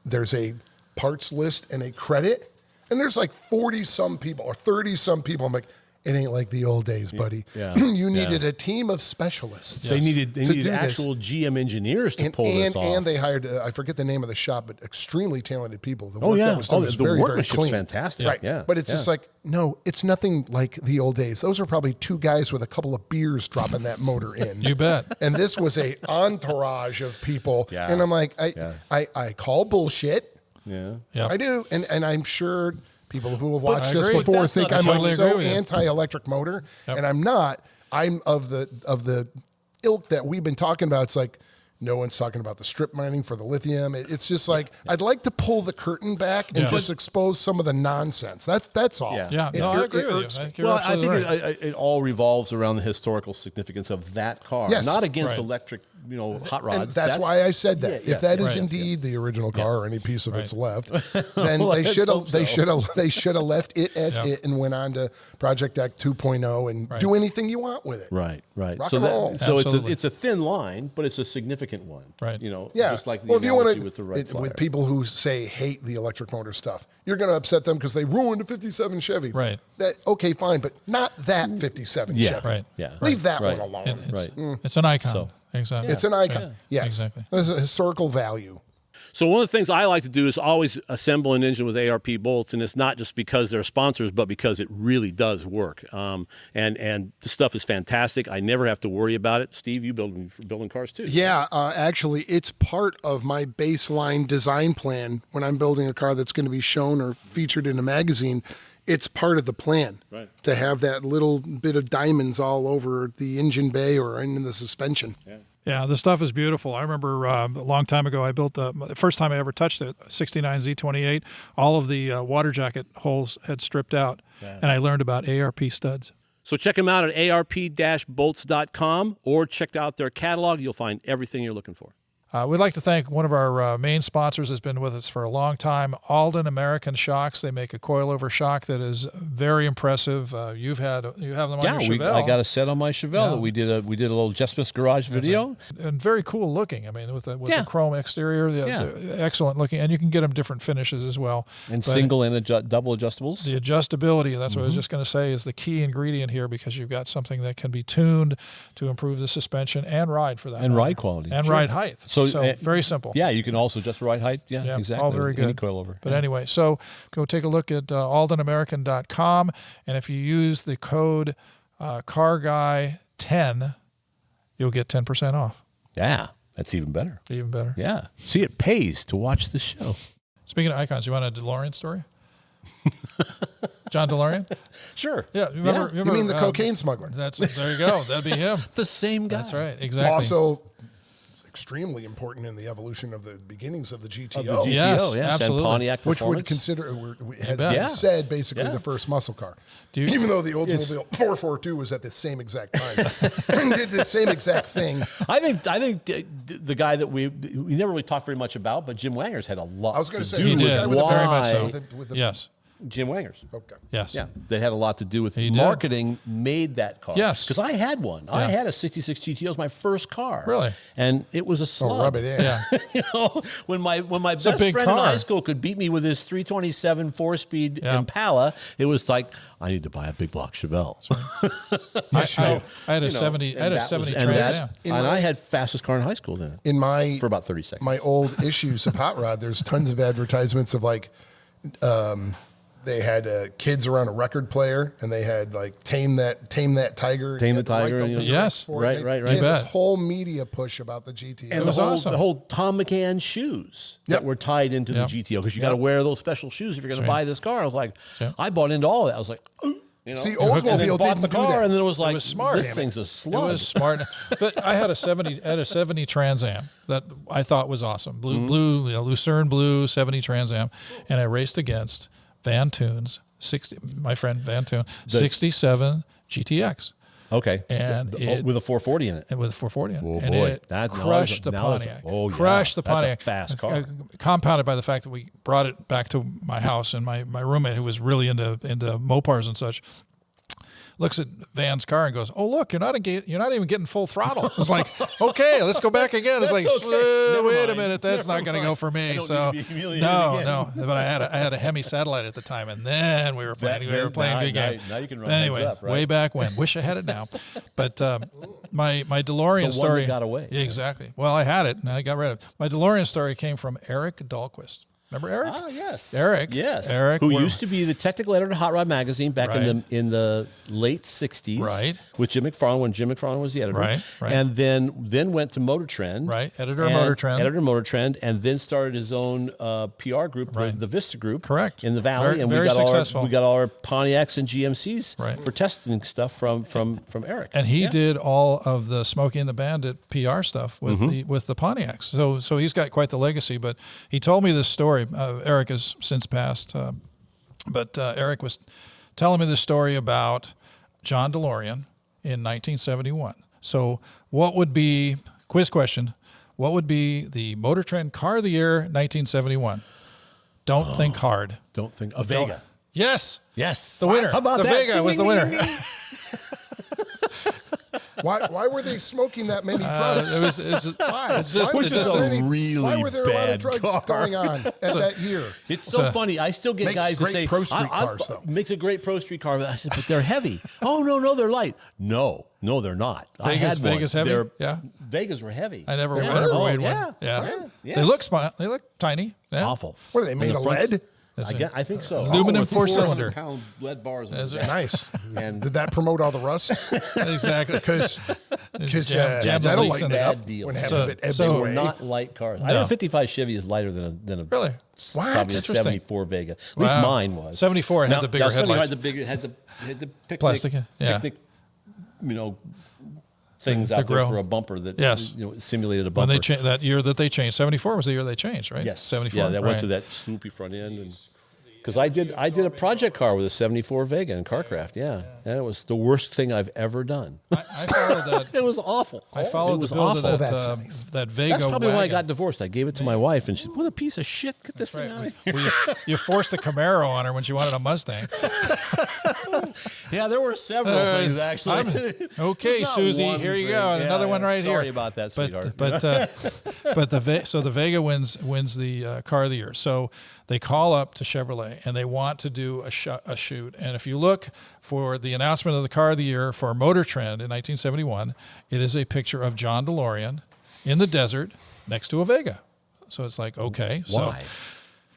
there's a parts list and a credit and there's like 40 some people or 30 some people. I'm like, it ain't like the old days, buddy. Yeah. You needed a team of specialists. They needed do actual GM engineers to pull this off. And they hired, I forget the name of the shop, but extremely talented people. The Oh, work yeah. that was done was The very, very workmanship's clean. fantastic. Right. Yeah. But it's just like, no, it's nothing like the old days. Those are probably 2 guys with a couple of beers dropping that motor in. You bet. And this was a entourage of people. Yeah. And I'm like, I call bullshit. Yeah. Yeah. I do. And I'm sure people who have watched I us agree. before That's think not- I'm totally so agree with you. anti-electric motor, and I'm not. I'm of the ilk that we've been talking about. It's like, no one's talking about the strip mining for the lithium. It's just like, I'd like to pull the curtain back and just expose some of the nonsense. That's all. Yeah. No, I agree with you. You're I think right. it all revolves around the historical significance of that car, Yes. not against Right. electric, hot rods. And that's why I said that. Yeah, if that is right. indeed the original car or any piece of it's left, then Well, they let's should hope have so. they should have left it as Yeah. it and went on to Project Act 2.0 and do anything you want with it. Right. Rock So and roll. so Absolutely. it's a thin line, but it's a significant one. Right. Yeah. Just like the well, if you analogy want with the red flyer. with people who say hate the electric motor stuff, you're going to upset them because they ruined a 57 Chevy. Right. Okay, fine, but not that 57 Yeah. Chevy. Right. Yeah. Leave that Right. one alone. It's an icon. So- Exactly. It's an icon. Yes. Exactly. There's a historical value. So one of the things I like to do is always assemble an engine with ARP bolts, and it's not just because they're sponsors, but because it really does work. And the stuff is fantastic. I never have to worry about it. Steve, you building cars too. Yeah, actually, it's part of my baseline design plan when I'm building a car that's going to be shown or featured in a magazine. It's part of the plan to have that little bit of diamonds all over the engine bay or in the suspension. Yeah, the stuff is beautiful. I remember a long time ago, I built the first time I ever touched it, 69 Z28. All of the water jacket holes had stripped out, and I learned about ARP studs. So check them out at arp-bolts.com or check out their catalog. You'll find everything you're looking for. We'd like to thank one of our main sponsors has been with us for a long time, Alden American Shocks. They make a coilover shock that is very impressive. You have them on your Chevelle. I got a set on my Chevelle that we did a little Jeff Smith's Garage video. And very cool looking. I mean, with the chrome exterior, they're excellent looking, and you can get them different finishes as well. And single and double adjustables. The adjustability, that's what I was just going to say, is the key ingredient here because you've got something that can be tuned to improve the suspension and ride for that And matter. ride quality. And Sure. ride height. So very simple. Yeah, you can also adjust ride height. Yeah, exactly. All very good. Any coilover. But anyway, so go take a look at aldenamerican.com, and if you use the code CarGuy10, you'll get 10% off. Yeah, that's even better. Even better. Yeah. See, it pays to watch the show. Speaking of icons, you want a DeLorean story? John DeLorean? Sure. Yeah. Remember, You mean the cocaine smuggler? There you go. That'd be him. The same guy. That's right. Exactly. Also extremely important in the evolution of the beginnings of the GTO. Yes, and absolutely. Pontiac Which would Performance. consider has bet. been said basically the first muscle car. Even though the Oldsmobile 442 was at the same exact time and did the same exact thing. I think the guy that we never really talked very much about, but Jim Wangers had a lot. I was going to say do He with did. with the- Very much so. with the- Yes. Jim Wangers. Okay. Yes. Yeah, that had a lot to do with He did. marketing. Made that car. Yes. because I had one. I had a '66 GTO. It was my first car. Really? And it was a slug. Oh, rub it in. Yeah. You know, when my a best big friend in car. high school could beat me with his 327 4-speed Yeah. Impala, it was like I need to buy a big block Chevelle. I had a 70. I had a 70 Trans Am. And I had fastest car in high school then In my for about 30 seconds. my old issues of Hot Rod, there's tons of advertisements of like, they had kids around a record player, and they had like tame that tiger, Tame and the you had to write Tiger, and lyrics yes, for it. right, They- right, they right. had You this bet. whole media push about the GTO. And was awesome. the whole Tom McCann shoes that were tied into the Yep. GTO because you got to wear those special shoes if you're going to buy this car. I was like, Yeah. I bought into all of that. I was like, you know, See, and then Oldsmobile bought didn't the do car, that. and then it was like, was smart. this Damn it. thing's a slug. It was smart. But I had a 70 Trans Am that I thought was awesome. Blue, Lucerne blue 70 Trans Am, and I raced against Van Toon's 60. My friend Van Toon 67 GTX. Okay, And it- with a 440 in it. And with a 440 in it. Oh, and boy. it Now crushed the now Pontiac. oh, yeah. Crushed the That's a Pontiac. fast car. Compounded by the fact that we brought it back to my house, and my roommate, who was really into Mopars and such, looks at Van's car and goes, "Oh, look, you're not even getting full throttle." It's like, okay, let's go back again. It's like, okay. Never wait a mind. minute, that's Never not going to go for me. I don't So need to be humiliated no, again. no. But I had a Hemi Satellite at the time, and then we were playing Now- big game. now you can run heads Anyways, up, right? way back when. Wish I had it now. But my DeLorean The one story that got away. Yeah, exactly. Well, I had it, and I got rid of it. My DeLorean story came from Eric Dahlquist. Remember Eric? Ah, yes. Eric. Yes. Eric. Who used to be the technical editor of Hot Rod Magazine back in the late 60s. Right. With Jim McFarland, when Jim McFarland was the editor. Right. And then went to Motor Trend. Right. Editor of Motor Trend. And then started his own PR group, the Vista Group. Correct. In the Valley. Very successful. We got all our Pontiacs and GMCs for testing stuff from Eric. And he did all of the Smokey and the Bandit PR stuff with the Pontiacs. So he's got quite the legacy. But he told me this story. Eric has since passed, but Eric was telling me this story about John DeLorean in 1971. So what would be, quiz question, what would be the Motor Trend Car of the Year 1971? Don't think hard. Don't think a Vega. Yes. Yes. The winner. How about the that? Vega was the winner. Why were they smoking that many drugs? Why? Which is a really why were there a lot of bad drugs car. going on at that year? It's so funny. I still get Makes guys that great say, Pro Street cars, though. Makes a great Pro Street car. But I said, but they're heavy. Oh, no, they're light. No, they're not. Vegas heavy? Yeah. Vegas were heavy. I never weighed one. Yeah. They look small. They look tiny. Yeah. Awful. What are they made of lead? I think so. Aluminum 4-cylinder. Pound lead bars. Nice. And did that promote all the rust? Exactly. Because jam the that'll leaks lighten in it it. up when half of it ebbs so away. not light cars. I No. think a 55 Chevy is lighter than a Really? What? probably a Interesting. 74 Vega. At least mine was. 74 had the bigger 74 headlights. had the picnic, Plastic, yeah. picnic, things The out there grill. for a bumper that Yes. simulated a When bumper. they that year that they changed, 74 was the year they changed, right? Yes. 74. Yeah, that went right. to that swoopy front end. Because I did a project car with a 74 Vega in Carcraft, and it was the worst thing I've ever done. I followed that. It was awful. I followed it was the build awful. of That's nice. that Vega That's probably wagon. why I got divorced. I gave it to my wife, and she said, "What a piece of shit! Get this thing out of here." Well, you forced a Camaro on her when she wanted a Mustang. Yeah, there were several things actually. Okay, It's not Susie, one here you thing. go, and another one right here. Sorry about that, sweetheart. But the Vega wins the car of the year. So they call up to Chevrolet and they want to do a shoot. And if you look for the announcement of the car of the year for Motor Trend in 1971, it is a picture of John DeLorean in the desert next to a Vega. So it's like, okay, Why?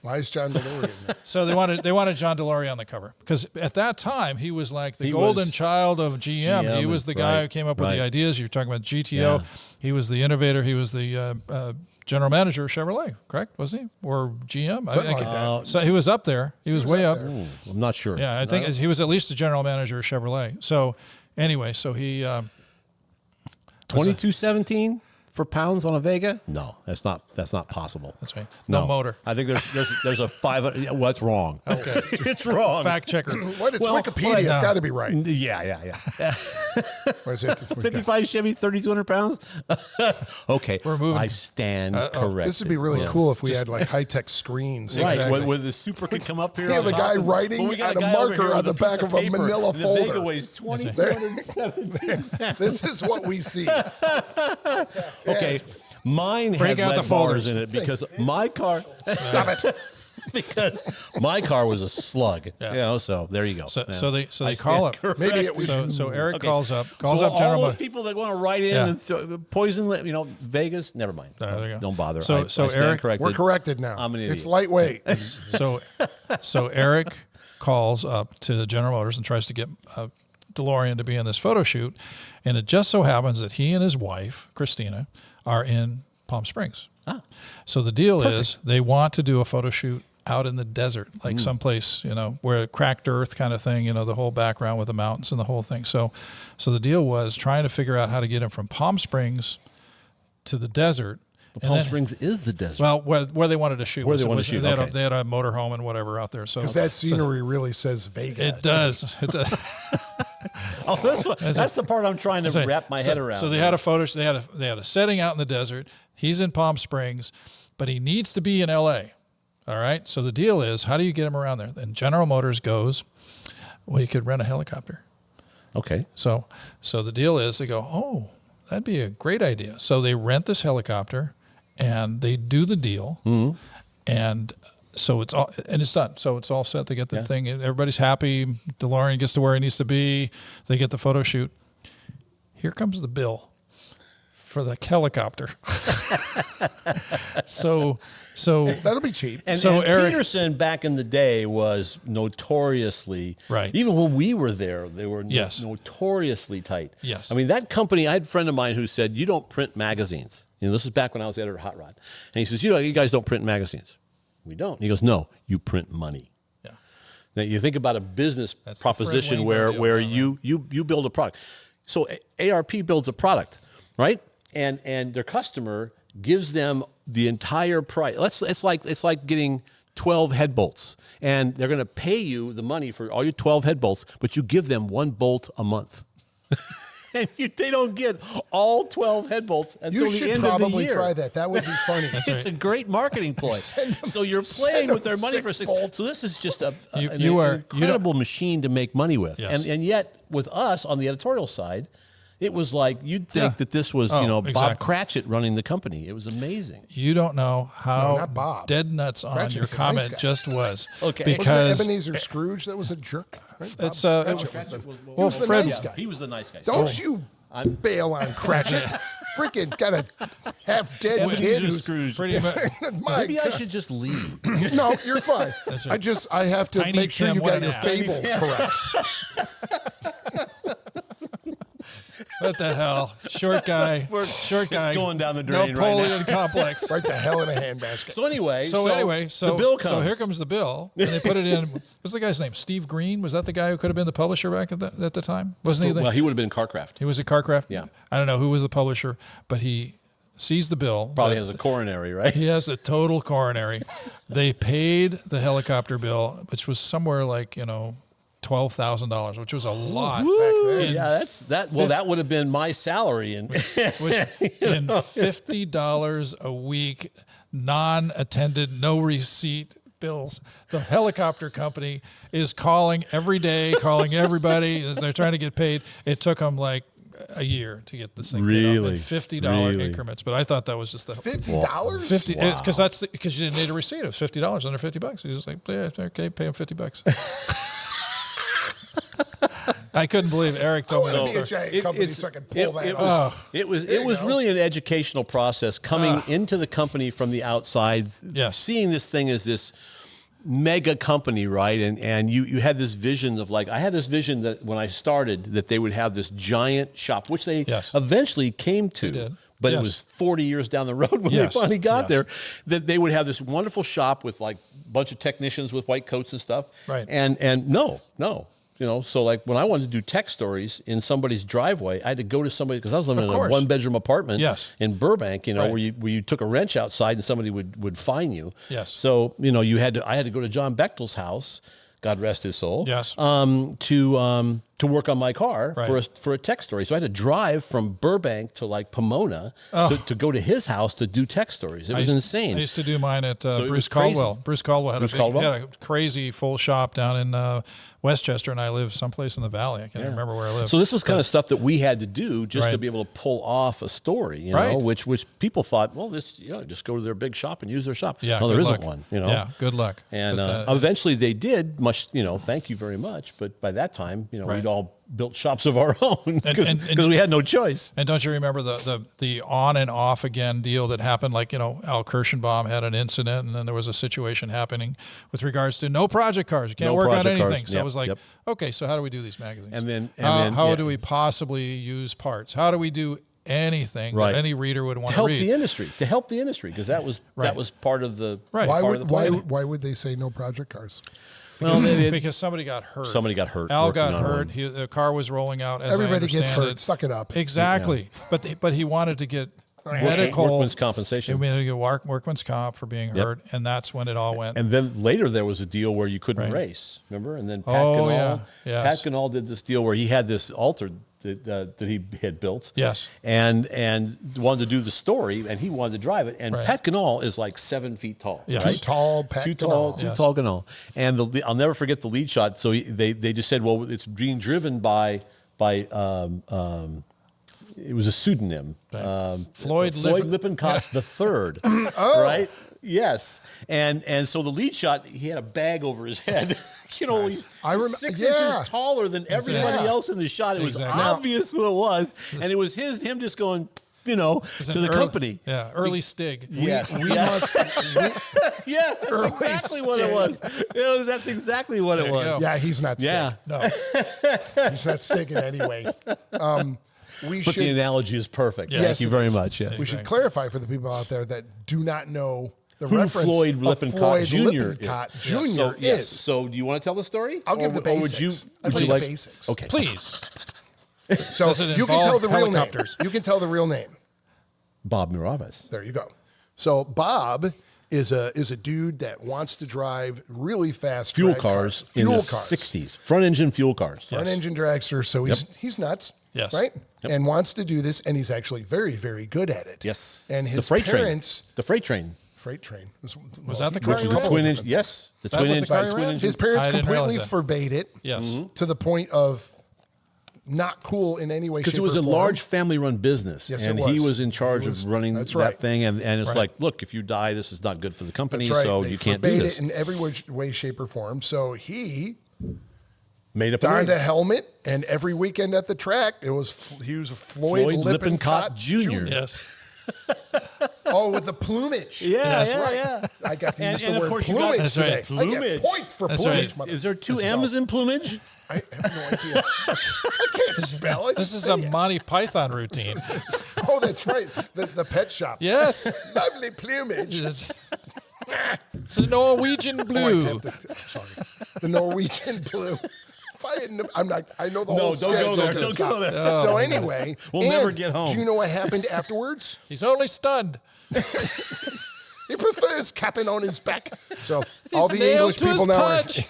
Why is John DeLorean there? So they wanted John DeLorean on the cover because at that time he was like the golden child of GM. He was the guy who came up with the ideas. You're talking about GTO. Yeah. He was the innovator. He was the general manager of Chevrolet, correct? Was he, or GM? Something like that. So he was up there. He was way up. I'm not sure. Yeah, I think he was at least the general manager of Chevrolet. So anyway, so he 2217 for pounds on a Vega? No, that's not possible. That's right. No motor. I think there's a 500. Yeah, well, that's wrong. Okay. It's wrong. Fact checker. What? It's Wikipedia. It's got to be right. Yeah. What is it? 55 Chevy, 3,200 pounds. Okay, We're moving. I stand corrected. This would be really cool if we had like high-tech screens. Right, Exactly. where the super could come up here. We have on a guy top, writing we got on a guy over marker here on with the a piece back of a paper, manila and the folder. Vega weighs 2,217. This is what we see. Okay, mine Break had out lead the folders. bars in it because my car. Stop it. Because my car was a slug. So there you go. So they I call up. stand Maybe it was. So Eric Okay. calls up So General all those Motors. people that want to write in and poison, Vegas, never mind. There you go. Don't bother. So I stand Eric- corrected. We're corrected now. I'm an idiot. It's lightweight. So Eric calls up to General Motors and tries to get DeLorean to be in this photo shoot, and it just so happens that he and his wife Christina are in Palm Springs. So the deal is they want to do a photo shoot out in the desert, like someplace, where cracked earth kind of thing, the whole background with the mountains and the whole thing. So the deal was trying to figure out how to get him from Palm Springs to the desert. Palm Springs is the desert. Well, where they wanted to shoot. Where they wanted to shoot, They okay. had a motorhome and whatever out there. So Because that scenery really says Vega. it does. It does. that's the part I'm trying to wrap my head around. So they had a photo. They had a setting out in the desert. He's in Palm Springs, but he needs to be in L.A. All right. So the deal is, how do you get him around there? And General Motors goes, well, you could rent a helicopter. Okay. So the deal is, they go, oh, that'd be a great idea. So they rent this helicopter, and they do the deal, and so it's all done. So it's all set. They get the thing. Everybody's happy. DeLorean gets to where he needs to be. They get the photo shoot. Here comes the bill. for the helicopter. so that'll be cheap. And, so and Eric Peterson back in the day was notoriously right. Even when we were there, they were yes. notoriously tight. Yes. I mean, that company, I had a friend of mine who said, you don't print magazines. This is back when I was editor at Hot Rod. And he says, you guys don't print magazines. We don't. And he goes, no, you print money. Yeah. Now, you think about a business That's proposition where you build a product. So ARP builds a product, right? And their customer gives them the entire price. It's like getting 12 head bolts, and they're going to pay you the money for all your 12 head bolts, but you give them one bolt a month. And they don't get all 12 head bolts until the end of the year. You should probably try that. That would be funny. It's a great marketing ploy. So you're playing with their money for 6 bolts. So this is just an incredible machine to make money with. Yes. And yet, with us on the editorial side, it was like you'd think that this was Bob Cratchit running the company. It was amazing. You don't know how not Bob. dead nuts on Cratchit's your a nice comment guy. just was. Okay. Because Wasn't it Ebenezer Scrooge that was a jerk? Right? it's was the Fred. nice guy. He was the nice guy. Don't you bail on Cratchit. Freaking got a half-dead kid who's Scrooge. Pretty much. Maybe I should just leave. No, you're fine. I have to Tiny make sure Tim, you got what your an fables correct. What the hell? Short guy. going down the drain right now. Napoleon complex. Right the hell in a handbasket. So anyway, the bill comes. So here comes the bill, and they put it in. What's the guy's name? Steve Green? Was that the guy who could have been the publisher back at the time? Wasn't he? Well, he would have been Carcraft. He was at Carcraft. Yeah. I don't know who was the publisher, but he sees the bill. Probably has a coronary, right? He has a total coronary. They paid the helicopter bill, which was somewhere like $12,000, which was a lot back then. Yeah, that would have been my salary in which in $50 a week, non-attended, no receipt bills. The helicopter company is calling every day, calling everybody. They're trying to get paid. It took them like a year to get this thing paid off in $50 increments. But I thought that was just the $50. $50 because you didn't need a receipt. It was $50 under $50. He's just like, yeah, okay, pay him $50. I couldn't believe Eric told me that story. So I can pull that off. It was really an educational process coming into the company from the outside, seeing this thing as this mega company, right? And you had this vision of I had this vision that when I started that they would have this giant shop, which they eventually came to. They did. But it was 40 years down the road when they finally got there, that they would have this wonderful shop with a bunch of technicians with white coats and stuff. Right. And no. So when I wanted to do tech stories in somebody's driveway, I had to go to somebody, because I was living in a one-bedroom apartment in Burbank, where you took a wrench outside and somebody would fine you. Yes. So, I had to go to John Bechtel's house, God rest his soul, to work on my car for a tech story. So I had to drive from Burbank to Pomona to go to his house to do tech stories. It was insane. I used to do mine at Bruce Caldwell. Bruce Caldwell had a crazy full shop down in Westchester, and I live someplace in the valley. I can't remember where I live. So this was kind of stuff that we had to do just to be able to pull off a story, which people thought, well, just go to their big shop and use their shop. Yeah, well, there isn't one. Yeah, good luck. And eventually they did. Thank you very much. But by that time, we'd all built shops of our own because we had no choice. And don't you remember the on and off again deal that happened? Al Kirschenbaum had an incident, and then there was a situation happening with regards to no project cars. You can't work on anything. So it was okay, so how do we do these magazines? And then how do we possibly use parts? How do we do anything that any reader would want to read? To help the industry, because that was part of the Why would they say no project cars? Because somebody got hurt. Al got hurt. The car was rolling out. As everybody gets hurt. It. Suck it up. Exactly. Yeah. But he wanted to get medical workman's compensation. He wanted to get workman's comp for being hurt, and that's when it all went. And then later there was a deal where you couldn't race. Remember? And then Pat Ganal did this deal where he had this altered that he had built. Yes. And wanted to do the story, and he wanted to drive it. And Pat Ganal is 7 feet tall. Yes. Too tall, Pat Ganal. Too tall Ganal. And I'll never forget the lead shot. So they just said, well, it's being driven by it was a pseudonym. Right. Floyd Lippincott III. Right? Yes. And so the lead shot, he had a bag over his head. He's 6 inches taller than everybody else in the shot. It was obvious who it was. And it was him just going to the company. Yeah, early Stig. Yes. We must. Yes, that's exactly what it was. That's exactly what it was. go. Yeah, he's not Stig. Yeah. No. He's not Stig in any way. We But should. the analogy is perfect. Yes, Thank you it very is. much. Yes. We should clarify for the people out there that do not know the Who reference Floyd of Lippincott Floyd Jr. Lippincott is. Jr. So, is. yes. So do you want to tell the story? I'll give the Or would you, basics. would I'll you tell like? you the basics. Okay. Please. So Does it you can tell involve the real name. helicopters? You can tell the real name. Bob Miravis. There you go. So Bob is a dude that wants to drive really fast Fuel drag cars in Fuel the cars. 60s. Front engine fuel cars. Front engine dragster. So he's nuts. Yes. Right? Yep. And wants to do this, and he's actually very, very good at it. Yes. And his the freight parents train. The freight train. freight train. Was that the car Which he is the ran? twin engine. Yes. The That twin was the engine. car he twin ran? engine. His parents I didn't completely realize that. forbade it. Yes. To the point of not cool in any way, Because shape, it was or a form. large family-run business, Yes, and it was. he was in charge He was- of running that's that right. thing. And it's Right. like, look, if you die, this is not good for the company, That's right. so They you can't do forbade this. it in every way, shape, or form. So he Made up donned a a name. helmet, and every weekend at the track, he was Floyd Lippincott Jr. Yes. Oh, with the plumage. Yeah, That's yeah, right. yeah. I got to And- use and the of word course you got- plumage That's today. right, I plumage. get points for That's plumage. right. Is there two Let's M's go. in plumage? I have no idea. I can't spell it. This is a Monty Python routine. Oh, that's right. The pet shop. Yes. Lovely plumage. It's a Norwegian Oh, blue. sorry. The Norwegian blue. If I hadn't, I'm not. I know the No, whole don't go sketch, there, so don't stop. go there. So anyway, We'll and never get home. Do you know what happened afterwards? He's only stunned. He prefers capping on his back. So all the nailed English to his people now are. punch.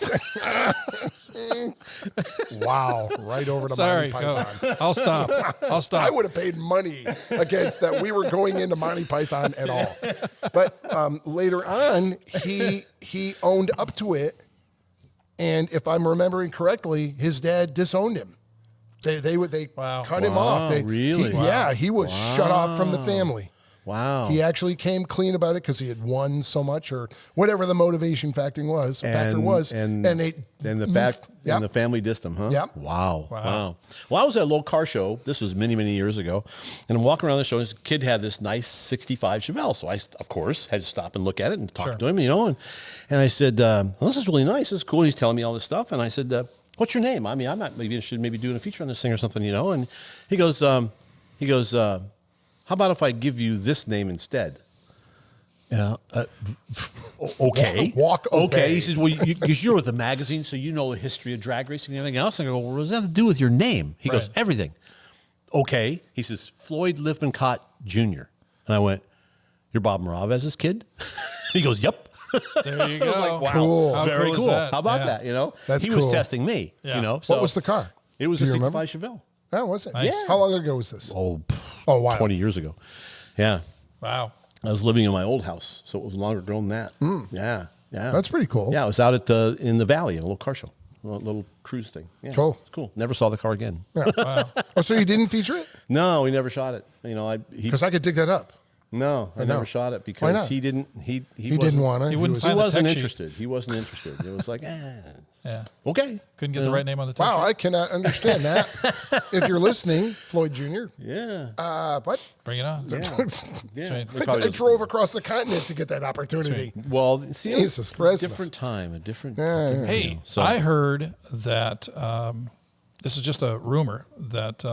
Wow, right over to Sorry. Monty Go. Python. I'll stop. I'll stop. I would have paid money against that. We were going into Monty Python at all. But later on, he owned up to it, and if I'm remembering correctly, his dad disowned him. They Wow. cut him off. Really? Yeah, he was shut off from the family. Wow. He actually came clean about it because he had won so much, or whatever the motivation factor was. And the family dissed him, huh? Yep. Wow. Well, I was at a little car show. This was many, many years ago, and I'm walking around the show. And this kid had this nice '65 Chevelle, so I, of course, had to stop and look at it and talk to him, and I said, well, "This is really nice. This is cool." He's telling me all this stuff, and I said, "What's your name? I mean, I'm not maybe interested in doing a feature on this thing or something, And he goes, how about if I give you this name instead? Okay. Walk okay. obey. He says, well, because you're with the magazine, so you know the history of drag racing and everything else. And I go, well, what does that have to do with your name? He goes, everything. Okay. He says, Floyd Lippincott Jr. And I went, you're Bob Miravez's kid? He goes, yep. There you go. Like, wow, Cool. How very cool is cool. that? How about Yeah. that? That's he was cool. testing me. Yeah. So What was the car? It was Do a you remember? 65 Chevelle. Oh, was it? Nice. Yeah. How long ago was this? Oh, wow. 20 years ago. Yeah. Wow. I was living in my old house, so it was longer ago than that. Yeah. That's pretty cool. Yeah, I was out at in the valley at a little car show, a little cruise thing. Yeah, Cool. it's cool. Never saw the car again. Yeah. Oh, so you didn't feature it? No, we never shot it. Because I could dig that up. No, I never shot it Why because not? he didn't. He didn't want to. He wouldn't He sign the wasn't tech sheet. interested. He wasn't interested. It was like, Yeah. okay. Couldn't get the right name on the tech Wow, sheet. I cannot understand that. If you're listening, Floyd Jr. Yeah. What? Bring it on. Yeah. Sweet. I drove across the continent to get that opportunity. Well, see, it was Jesus a Christmas. different time, a different. Hey, So- I heard that this is just a rumor that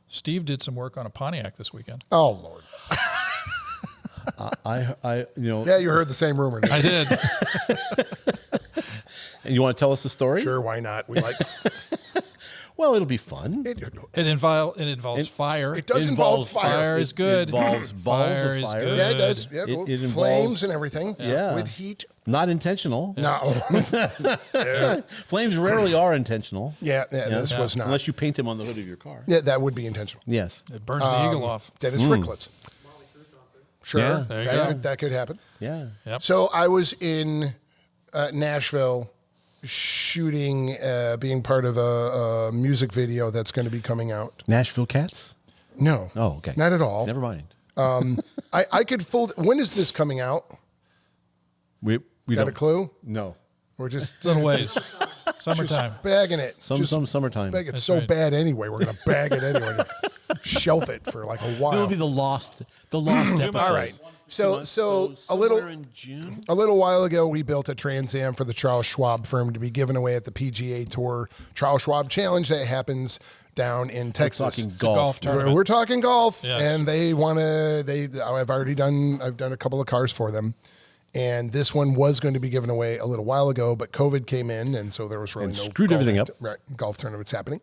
Steve did some work on a Pontiac this weekend. Oh, Lord. Yeah, you heard the same rumor. didn't you? I did. And you want to tell us the story? Sure, why not? We like Well, it'll be fun. It involves fire. It does involve involves fire. Fire is good. It involves balls Fire of is fire. good. Yeah, it does. Yeah, It- well, it flames involves- and everything. Yeah. With heat. Not intentional. No. Flames rarely are intentional. Yeah, this was not. Unless you paint them on the hood of your car. Yeah, that would be intentional. Yes. It burns the eagle off. Dennis Ricklitz. Sure, Yeah. There you go. that could happen. Yeah. Yep. So I was in Nashville shooting, being part of a music video that's going to be coming out. Nashville Cats? No. Oh, okay. Not at all. Never mind. I could fold. When is this coming out? We Got don't. a clue? No. We're just Little ways. Summertime. bagging it. Some summertime. Bag it's That's so right. bad anyway. We're going to bag it anyway. shelf it for like a while. It'll be the lost episode. All right. So a in June. little while ago, we built a Trans Am for the Charles Schwab firm to be given away at the PGA Tour Charles Schwab Challenge that happens down in Texas. Talking golf. tournament. We're talking golf, Yes. and they want to. I've done a couple of cars for them, and this one was going to be given away a little while ago, but COVID came in, and so there was really no screwed golf everything up. Right, golf tournaments happening.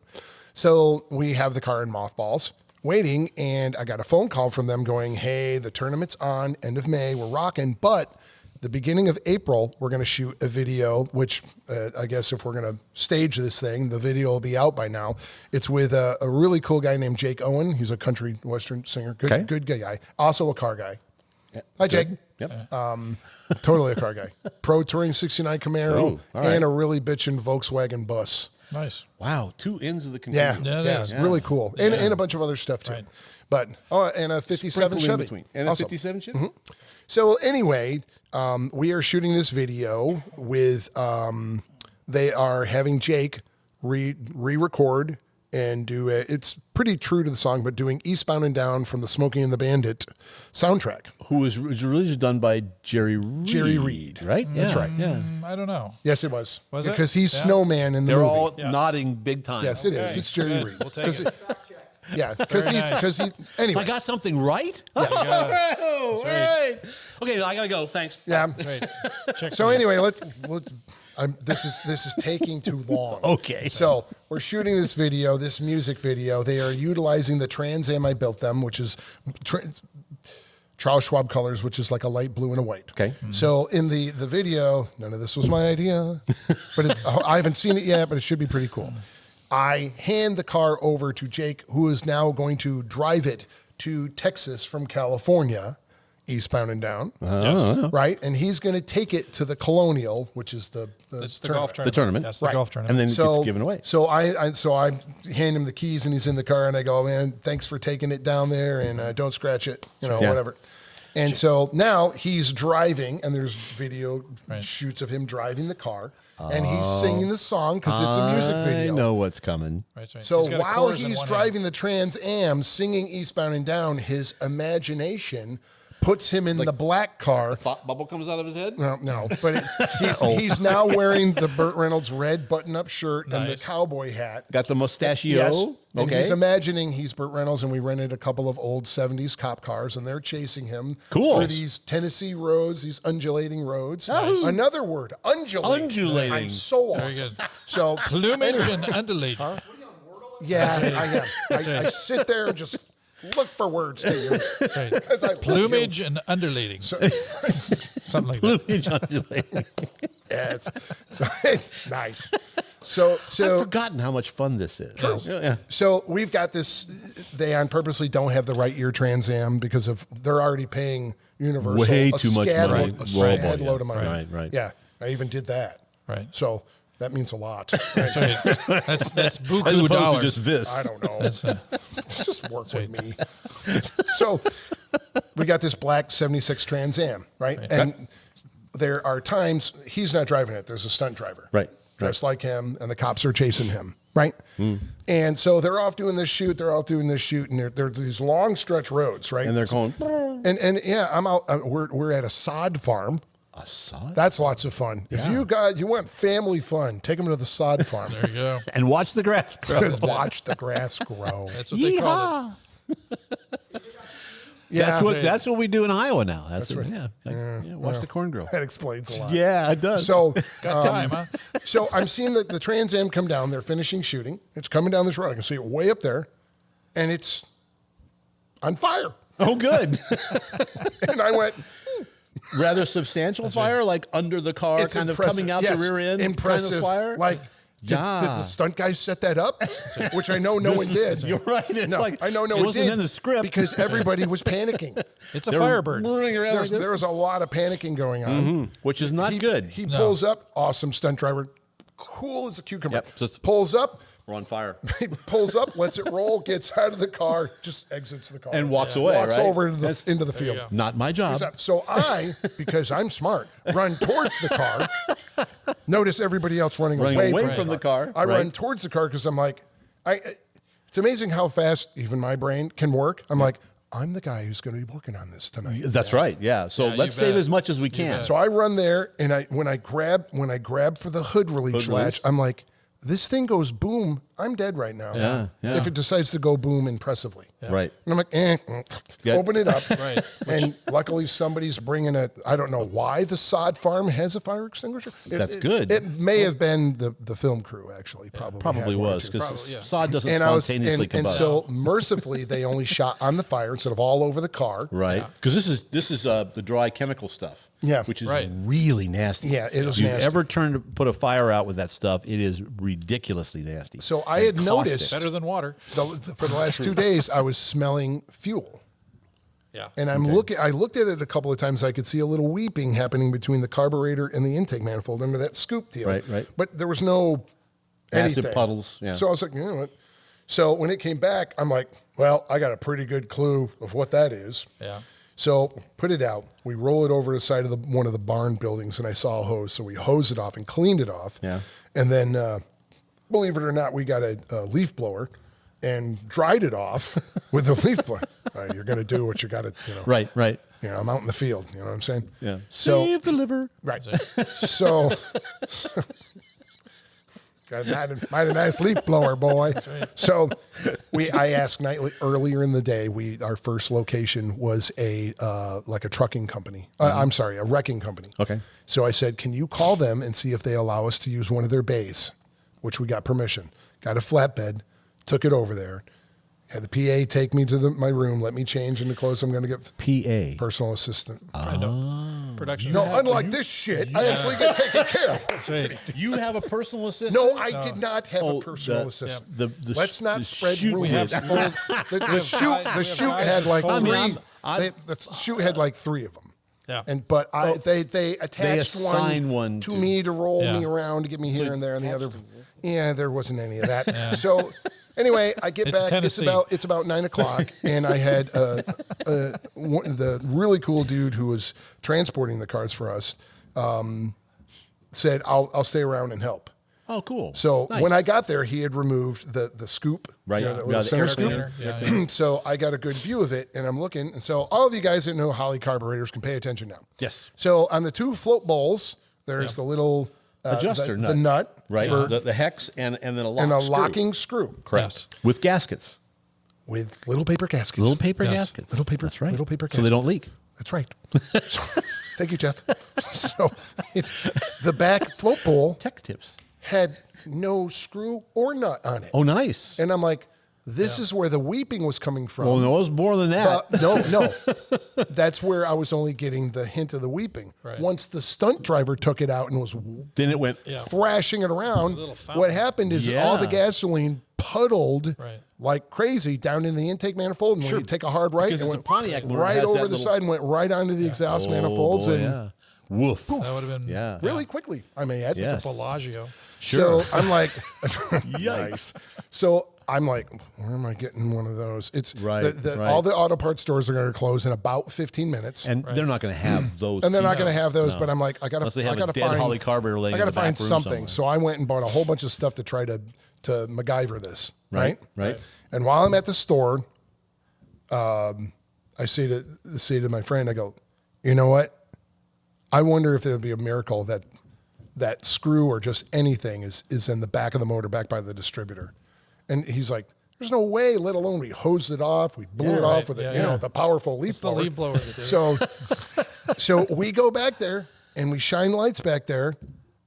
So we have the car in mothballs, waiting, and I got a phone call from them going, "Hey, the tournament's on, end of May, we're rocking, but." The beginning of April, we're going to shoot a video, which I guess if we're going to stage this thing, the video will be out by now. It's with a really cool guy named Jake Owens. He's a country western singer. Good guy. Also a car guy. Yeah. Hi, Jake. Yep. Totally a car guy. Pro Touring 69 Camaro Oh, all right. and a really bitchin' Volkswagen bus. Nice. Wow, 2 ends of the Yeah, continuum. Yeah, it is. really cool. And a bunch of other stuff too. Right. But, and a 57 Sprinkle in Chevy. between. And a Also. 57 Chevy? So anyway, we are shooting this video with, they are having Jake re-record and do it's pretty true to the song, but doing Eastbound and Down from the Smokey and the Bandit soundtrack. Who was originally done by Jerry Reed. Right? That's right. Yeah. I don't know. Yes, it was. Was it? Because he's Yeah. Snowman in the They're movie. all nodding big time. Yes, it is. Okay. It's Jerry Good. Reed. We'll take it. Yeah, because Very he's, nice. because he, So anyway. I got something right? Yeah. All right. Okay, I got to go. Thanks. Yeah. That's right. Check So these. anyway, let's this is taking too long. Okay. So we're shooting this video, this music video. They are utilizing the Trans Am I built them, which is Charles Schwab colors, which is like a light blue and a white. Okay. So in the video, none of this was my idea, but it's, I haven't seen it yet, but it should be pretty cool. I hand the car over to Jake, who is now going to drive it to Texas from California, eastbound and down, right? And he's going to take it to the Colonial, which is the It's the tournament. golf tournament. The tournament. Yes, the Right. golf tournament. And then it So gets given away. So I hand him the keys, and he's in the car, and I go, "Man, thanks for taking it down there, and don't scratch it, Yeah. whatever." And so now he's driving, and there's video Right. shoots of him driving the car, and he's singing the song because it's a music video. I know what's coming. Right, right. So He's got a while chorus in he's one driving the Trans Am, singing Eastbound and Down, his imagination puts him in the black car. Thought bubble comes out of his head? No, but he's now wearing the Burt Reynolds red button-up shirt and the Nice. cowboy hat. Got the mustachio. Yes, and Okay. he's imagining he's Burt Reynolds, and we rented a couple of old 70s cop cars, and they're chasing him Cool. through these Tennessee roads, these undulating roads. Another word, undulating. Undulating. I'm so awesome. Very good. So Plumage and undulating. yeah, I am. I sit there and just look for words to use. Right. 'Cause I love you. Plumage and undulating. Something like that. Plumage undulating. Yes. So, nice. So I've forgotten how much fun this is. Yeah. So we've got this. They on purposely don't have the right ear Trans Am because of they're already paying Universal Way a too much scad money. load- a scad Yeah. load of money. Right. Yeah, I even did that. Right. So that means a lot. That's right. That's buku As opposed dollars. to just this. I don't know. Just work with me. So we got this black 76 Trans Am, right? And there are times he's not driving it. There's a stunt driver. Right. Dressed like him, and the cops are chasing him, right? And so they're off doing this shoot. They're out doing this shoot, and they're these long stretch roads, right? And they're going, And yeah, I'm out. We're at a sod farm. a sod? That's lots of fun. If you want family fun, take them to the sod farm. There you go. And watch the grass grow. Watch the grass grow. That's what they call it. Yeah, That's what we do in Iowa now. That's right. Watch the corn grow. that explains a lot. Yeah, it does. So, Got time, huh? so I'm seeing the Trans Am come down. They're finishing shooting. It's coming down this road. I can see it way up there, and it's on fire. Oh, good. And I went, Rather substantial fire, like under the car, it's kind impressive. of coming out Yes, the rear end impressive. kind of fire. Like, did the stunt guys set that up? Which I know no one did. You're right. It's No, like I know no it one wasn't did in the script because everybody was panicking. It's a Firebird. There was a lot of panicking going on. which is not good. He pulls up, awesome stunt driver, cool as a cucumber. Yep, so it's- pulls up, We're on fire. he pulls up, lets it roll, gets out of the car, just exits the car. And walks away, Walks right? over into the field. Not my job. So I, because I'm smart, run towards the car. Notice everybody else running away Running away from the car, I run right. towards the car because I'm like, It's amazing how fast even my brain can work. I'm like, I'm the guy who's going to be working on this tonight. That's right. Yeah. So let's save as much as we can. So I run there, and when I grab for the hood release latch, I'm like, this thing goes boom. I'm dead right now. Yeah. If it decides to go boom impressively. Yeah. Right. And I'm like, open it up. Right. And luckily somebody's bringing I don't know why the sod farm has a fire extinguisher. That's good. It may have been the film crew, actually. Probably was, because sod doesn't and spontaneously combust. And so mercifully, they only shot on the fire instead of all over the car. Right. Because this is the dry chemical stuff. Yeah. Which is really nasty. Yeah, it was if you've nasty. ever put a fire out with that stuff, it is ridiculously nasty. So I had noticed Better than water. for the last 2 days, I was smelling fuel. Yeah. And I looked at it a couple of times. I could see a little weeping happening between the carburetor and the intake manifold under that scoop deal. Right. But there was no Acid anything. puddles. Yeah. So I was like, you know what? So when it came back, I'm like, well, I got a pretty good clue of what that is. Yeah. So put it out. We roll it over to the side of one of the barn buildings, and I saw a hose. So we hosed it off and cleaned it off. Yeah. And then, believe it or not, we got a leaf blower and dried it off with a leaf blower. All right, you're going to do what you got to, Right. You know, I'm out in the field. You know what I'm saying? Yeah. So, Save the liver. Right. So got a nice leaf blower, boy. So I asked Knightley earlier in the day. Our first location was a trucking company. I'm sorry, a wrecking company. Okay. So I said, can you call them and see if they allow us to use one of their bays, which we got permission. Got a flatbed, took it over there. Had the PA take me to my room, let me change into clothes I'm going to get. PA. Personal assistant. I know. Production. No, unlike this shit, I actually get taken care of. That's right. You have a personal assistant? No, I did not have a personal assistant. Let's not spread rumors. The chute had like three. The chute had like three of them. Yeah. But they attached one to me to roll me around to get me here and there, and the other. Yeah, there wasn't any of that. So. Anyway, I get back. Tennessee. It's about 9:00, and I had the really cool dude who was transporting the cars for us said, "I'll stay around and help." Oh, cool. So nice. when I got there, he had removed the scoop, right? The center scoop. So I got a good view of it, and I'm looking. And so all of you guys that know Holley carburetors can pay attention now. Yes. So on the two float bowls, there's the little adjuster the nut. Right, the hex and then a locking screw. Correct. Yes. With gaskets. With little paper gaskets. Little paper gaskets. Little paper. That's right. Little paper gaskets. So they don't leak. That's right. Thank you, Jeff. So the back float bowl tech tips had no screw or nut on it. Oh, nice. And I'm like, this is where the weeping was coming from. Well, no, it was more than that. No. That's where I was only getting the hint of the weeping. Right. Once the stunt driver took it out and was then it went thrashing it around, what happened is all the gasoline puddled like crazy down in the intake manifold. And when you take a hard right, it went right over the side and went right onto the exhaust manifolds. Woof. Poof. That would have been really quickly, I may add. the Bellagio. Sure. So I'm like, nice. So I'm like, where am I getting one of those? It's all the auto parts stores are going to close in about 15 minutes, and they're not going to have those. And they're not going to have those. No. But I'm like, I got to find Holley carburetor laying. I got to find something. So I went and bought a whole bunch of stuff to try to MacGyver this. Right. And while I'm at the store, I say to my friend, I go, you know what? I wonder if there'll be a miracle that screw or just anything is in the back of the motor, back by the distributor. And he's like, there's no way, let alone we hosed it off, we blew it off with the powerful leaf blower. The leaf blower that did it. So we go back there and we shine lights back there,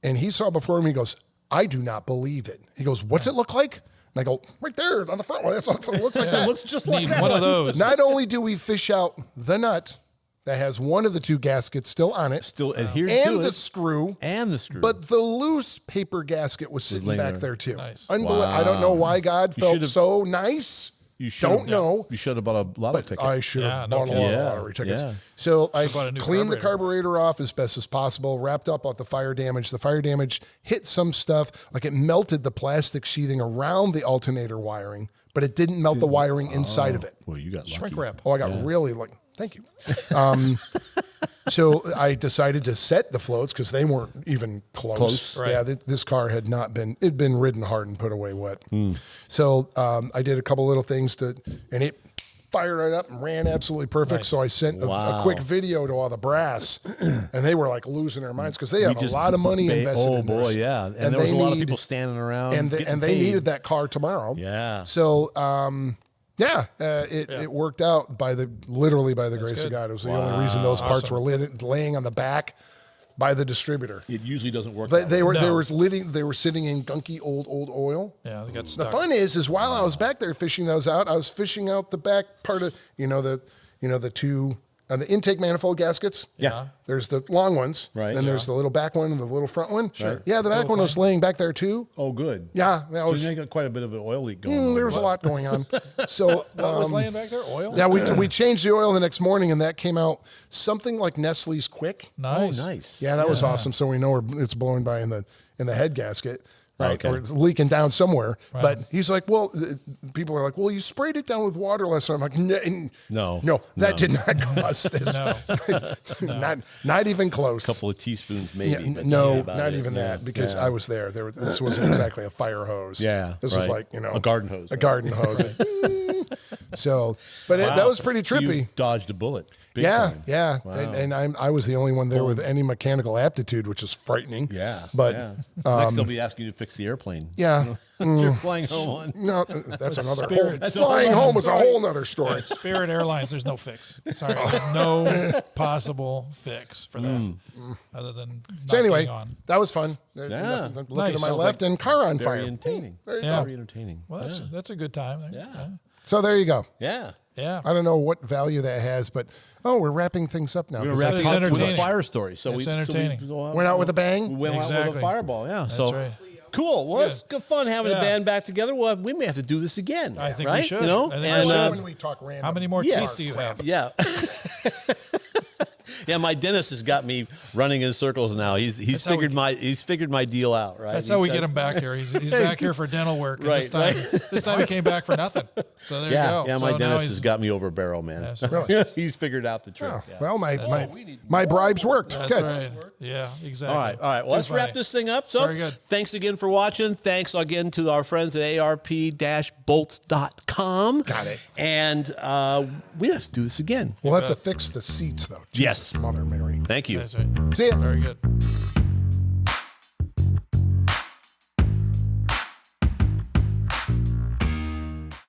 and he saw before me, he goes, I do not believe it. He goes, what's it look like? And I go, right there on the front one. That's what it looks like. That. It looks just like that. One of those. Not only do we fish out the nut that has one of the two gaskets still on it, still adhered to it, and the screw, but the loose paper gasket was sitting back there too. Nice. Wow. I don't know why God felt so nice. Don't know. You should have bought a lottery ticket. I should have bought a lot of lottery tickets. Yeah. So I cleaned the carburetor off as best as possible, wrapped up all the fire damage. The fire damage hit some stuff, like it melted the plastic sheathing around the alternator wiring, but it didn't melt the wiring inside of it. Well, you got lucky. Shrink wrap. Oh, I got really like Thank you. So I decided to set the floats because they weren't even close. Right. Yeah, this car had not been, it'd been ridden hard and put away wet. So I did a couple little things and it fired right up and ran absolutely perfect. Nice. So I sent a quick video to all the brass, and they were like losing their minds because they have a lot of money invested in this. Yeah. And there was a lot of people standing around. And they needed that car tomorrow. Yeah. So, it worked out literally by the grace of God. It was the only reason those parts were laying on the back by the distributor. It usually doesn't work. They were sitting in gunky old oil. Yeah, they got The stuck. fun is while I was back there fishing those out, I was fishing out the back part of the two the intake manifold gaskets. Yeah. There's the long ones. Right. Then there's the little back one and the little front one. Sure. Yeah, the back one was laying back there too. Oh, good. Yeah. So you got quite a bit of an oil leak going on. There was a lot going on. So What was laying back there? Oil? yeah, we changed the oil the next morning, and that came out something like Nestle's Quick. Nice. Oh, nice. Yeah, that was awesome. So we know it's blowing by in the head gasket, right? Okay. Or it's leaking down somewhere. Right. But he's like, well, people are like, well, you sprayed it down with water last time. I'm like, no, that did not cause this. Not even close. A couple of teaspoons, maybe. Yeah, but no, about not it. even that, because Yeah. I was there. This wasn't exactly a fire hose. Yeah, this was right. like a garden hose. A garden hose. So, but that was pretty So trippy. you dodged a bullet. Big Yeah, time. yeah, Wow. and I was the only one there with any mechanical aptitude, which is frightening. Yeah, but yeah. Next they'll be asking you to fix the airplane. yeah, You're flying home on. no, that's another Spirit. whole. Flying home is a whole nother story. Spirit Airlines, there's no fix. Sorry, there's no possible fix for that other than So anyway, knocking on. that was fun. Yeah. Looking Nice. to my Sounds left and car on Very fire. entertaining. There you Yeah. go. Very entertaining. Well, that's a good time. There. Yeah. So there you go. Yeah. Yeah. I don't know what value that has, but we're wrapping things up now. We're 'cause going to It's wrap it up with a entertaining. fire story. So It's we entertaining. Went out with a bang? We went out with Exactly. a fireball. Yeah. So right. cool. Well, it's good fun having a Yeah. band back together. Well, we may have to do this again. I think we right? should. You know? I think we and, should. when we talk random. How many more yes. teeth do you have? Yeah. Yeah, my dentist has got me running in circles now. He's figured my deal out, right? That's how we get him back here. He's back here for dental work. And Right, this time he came back for nothing. So there you go. Yeah, so my now dentist he's- has got me over a barrel, man. Yeah, so- Really? He's figured out the trick. Oh, yeah. well, my bribes worked. That's Good. right. Yeah, exactly. All right. Well, let's wrap this thing up. So, Very good. thanks again for watching. Thanks again to our friends at arp-bolts.com. Got it. And we have to do this again. We'll have to fix the seats, though. Yes. Jesus, Mother Mary. Thank you. That's right. See ya. Very good.